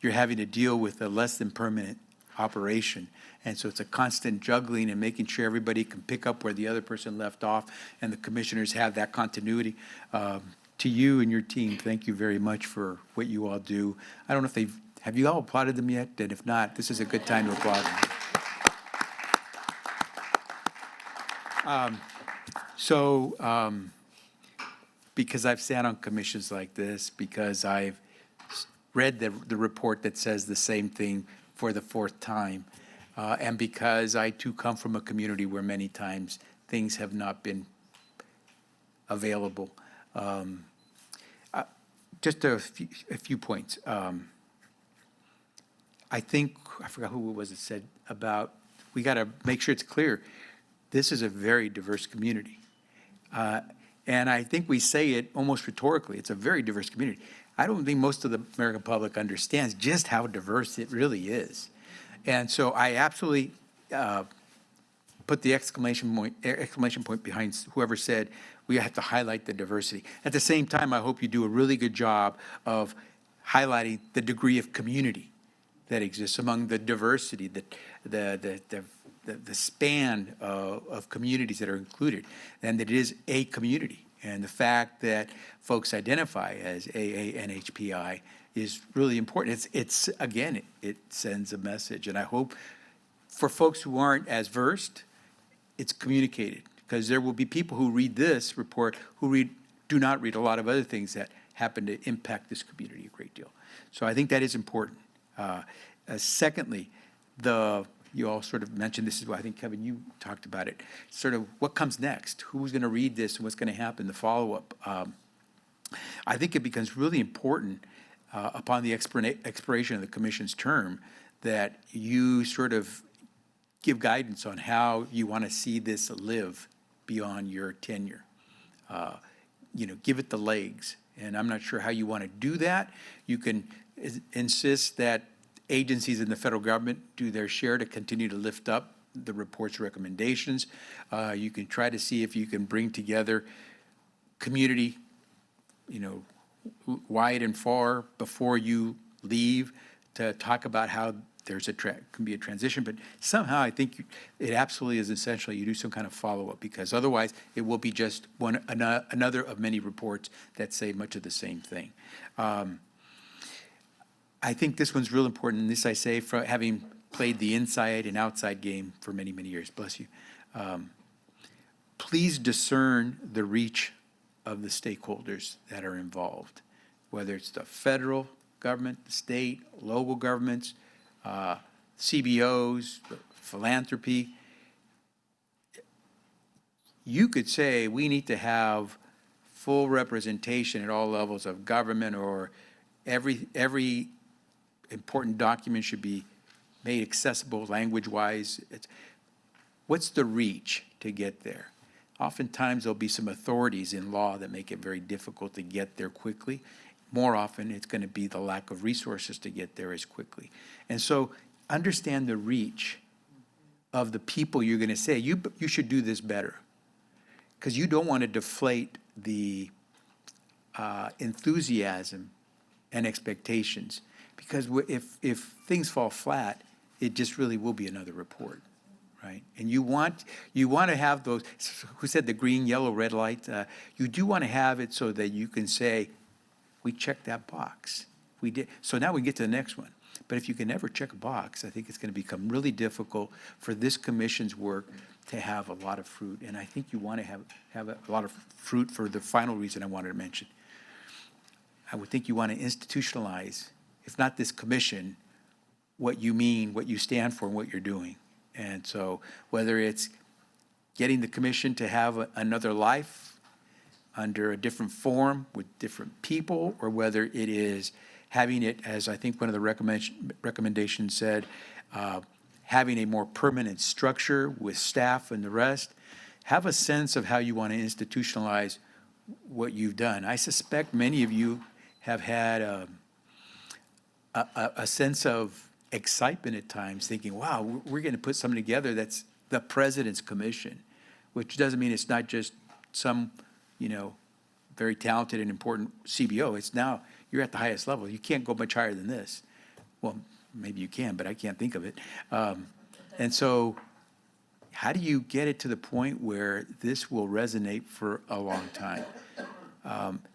you're having to deal with a less than permanent operation. And so it's a constant juggling and making sure everybody can pick up where the other person left off and the commissioners have that continuity. To you and your team, thank you very much for what you all do. I don't know if have you all applauded them yet? And if not, this is a good time to applaud them. Because I've sat on commissions like this, because I've read the report that says the same thing for the fourth time, and because I too come from a community where many times things have not been available. Just a few points. I think, I forgot who it was that said about, we got to make sure it's clear, this is a very diverse community. And I think we say it almost rhetorically, it's a very diverse community. I don't think most of the American public understands just how diverse it really is. And so I absolutely put the exclamation point behind whoever said we have to highlight the diversity. At the same time, I hope you do a really good job of highlighting the degree of community that exists among the diversity, the span of communities that are included, and that it is a community. And the fact that folks identify as AA, NHPI is really important. It's again, it sends a message. And I hope for folks who aren't as versed, it's communicated, because there will be people who read this report who do not read a lot of other things that happen to impact this community a great deal. So I think that is important. Secondly, you all sort of mentioned this, is what I think, Kevin, you talked about it, sort of what comes next, who's going to read this and what's going to happen, the follow-up. I think it becomes really important upon the expiration of the commission's term that you sort of give guidance on how you want to see this live beyond your tenure. Give it the legs. And I'm not sure how you want to do that. You can insist that agencies in the federal government do their share to continue to lift up the report's recommendations. You can try to see if you can bring together community, wide and far before you leave to talk about how there's can be a transition. But somehow I think it absolutely is essential you do some kind of follow-up, because otherwise it will be just another of many reports that say much of the same thing. I think this one's real important, and this I say from having played the inside and outside game for many, many years. Bless you. Please discern the reach of the stakeholders that are involved, whether it's the federal government, the state, local governments, CBOs, philanthropy. You could say we need to have full representation at all levels of government, or every important document should be made accessible language-wise. What's the reach to get there? Oftentimes there'll be some authorities in law that make it very difficult to get there quickly. More often it's going to be the lack of resources to get there as quickly. And so understand the reach of the people you're going to say, you should do this better. Because you don't want to deflate the enthusiasm and expectations. Because if things fall flat, it just really will be another report, right? And you want to have those, who said the green, yellow, red light? You do want to have it so that you can say, we checked that box. We did. So now we get to the next one. But if you can never check a box, I think it's going to become really difficult for this commission's work to have a lot of fruit. And I think you want to have a lot of fruit for the final reason I wanted to mention. I would think you want to institutionalize, if not this commission, what you mean, what you stand for, and what you're doing. And so whether it's getting the commission to have another life under a different form with different people, or whether it is having it, as I think one of the recommendations said, having a more permanent structure with staff and the rest, have a sense of how you want to institutionalize what you've done. I suspect many of you have had a sense of excitement at times, thinking, wow, we're going to put something together that's the president's commission, which doesn't mean it's not just some, very talented and important CBO. It's now, you're at the highest level. You can't go much higher than this. Well, maybe you can, but I can't think of it. And so how do you get it to the point where this will resonate for a long time?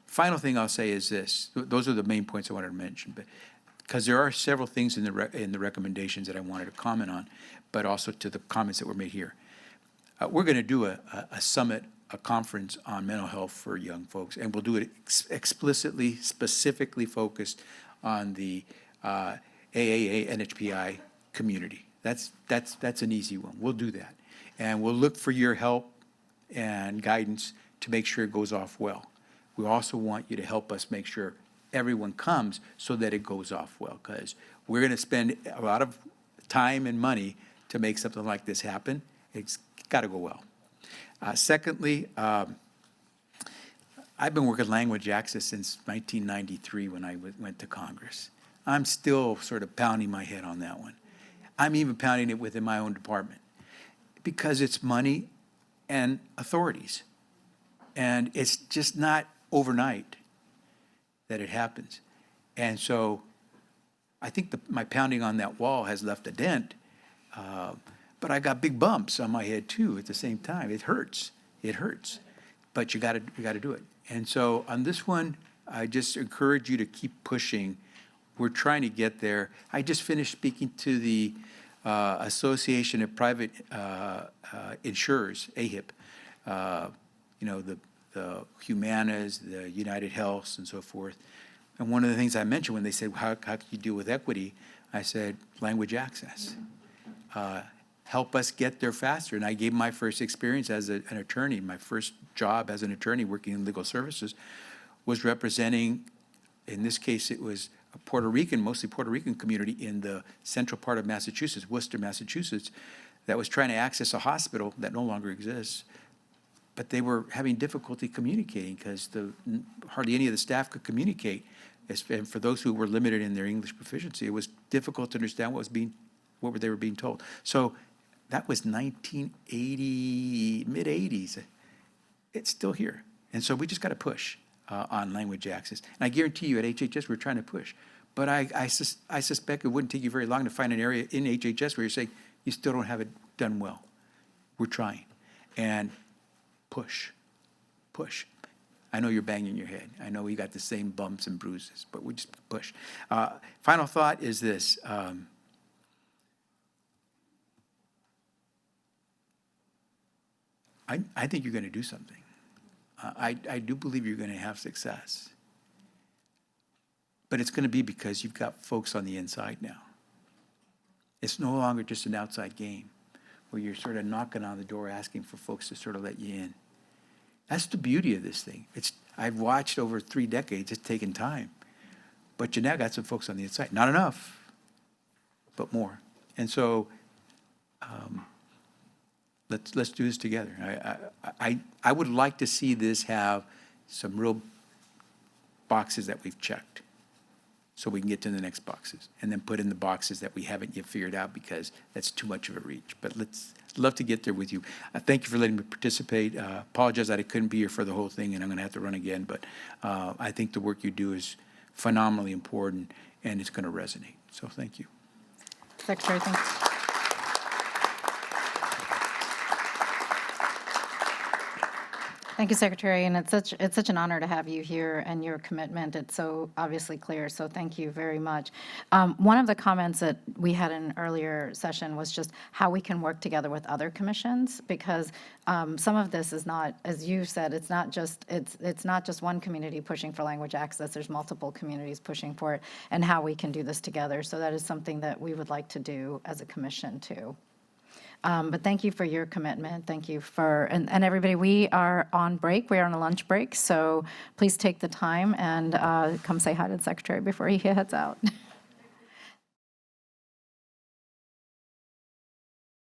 Final thing I'll say is this. Those are the main points I wanted to mention, but because there are several things in the recommendations that I wanted to comment on, but also to the comments that were made here. We're going to do a summit, a conference on mental health for young folks, and we'll do it explicitly, specifically focused on the AA, NHPI community. That's an easy one. We'll do that. And we'll look for your help and guidance to make sure it goes off well. We also want you to help us make sure everyone comes so that it goes off well, because we're going to spend a lot of time and money to make something like this happen. It's got to go well. Secondly, I've been working language access since 1993 when I went to Congress. I'm still sort of pounding my head on that one. I'm even pounding it within my own department because it's money and authorities. And it's just not overnight that it happens. And so I think my pounding on that wall has left a dent, but I got big bumps on my head too at the same time. It hurts. It hurts. But you got to do it. And so on this one, I just encourage you to keep pushing. We're trying to get there. I just finished speaking to the Association of Private Insurers, AHIP, the Humanas, the United Healths, and so forth. And one of the things I mentioned when they said, how can you deal with equity? I said, language access. Help us get there faster. And I gave my first experience as an attorney. My first job as an attorney working in legal services was representing, in this case, it was a Puerto Rican, mostly Puerto Rican community in the central part of Massachusetts, Worcester, Massachusetts, that was trying to access a hospital that no longer exists. But they were having difficulty communicating because hardly any of the staff could communicate. And for those who were limited in their English proficiency, it was difficult to understand what they were being told. So that was 1980, mid-'80s. It's still here. And so we just got to push on language access. And I guarantee you at HHS, we're trying to push. But I suspect it wouldn't take you very long to find an area in HHS where you're saying you still don't have it done well. We're trying. And push. I know you're banging your head. I know we got the same bumps and bruises, but we just push. Final thought is this. I think you're going to do something. I do believe you're going to have success. But it's going to be because you've got folks on the inside now. It's no longer just an outside game where you're sort of knocking on the door asking for folks to sort of let you in. That's the beauty of this thing. I've watched over 3 decades. It's taken time. But you now got some folks on the inside. Not enough, but more. And so let's do this together. I would like to see this have some real boxes that we've checked. so we can get to the next boxes, and then put in the boxes that we haven't yet figured out because that's too much of a reach. But love to get there with you. Thank you for letting me participate. Apologize that I couldn't be here for the whole thing, and I'm going to have to run again, but I think the work you do is phenomenally important, and it's going to resonate. So thank you. Secretary, thank you. Thank you, Secretary, and it's such an honor to have you here and your commitment. It's so obviously clear, so thank you very much. One of the comments that we had in an earlier session was just how we can work together with other commissions, because some of this is not, as you said, it's not just one community pushing for language access. There's multiple communities pushing for it, and how we can do this together. So that is something that we would like to do as a commission too. But thank you for your commitment. Thank you for, and everybody, we are on break. We are on a lunch break. So please take the time and come say hi to the Secretary before he heads out.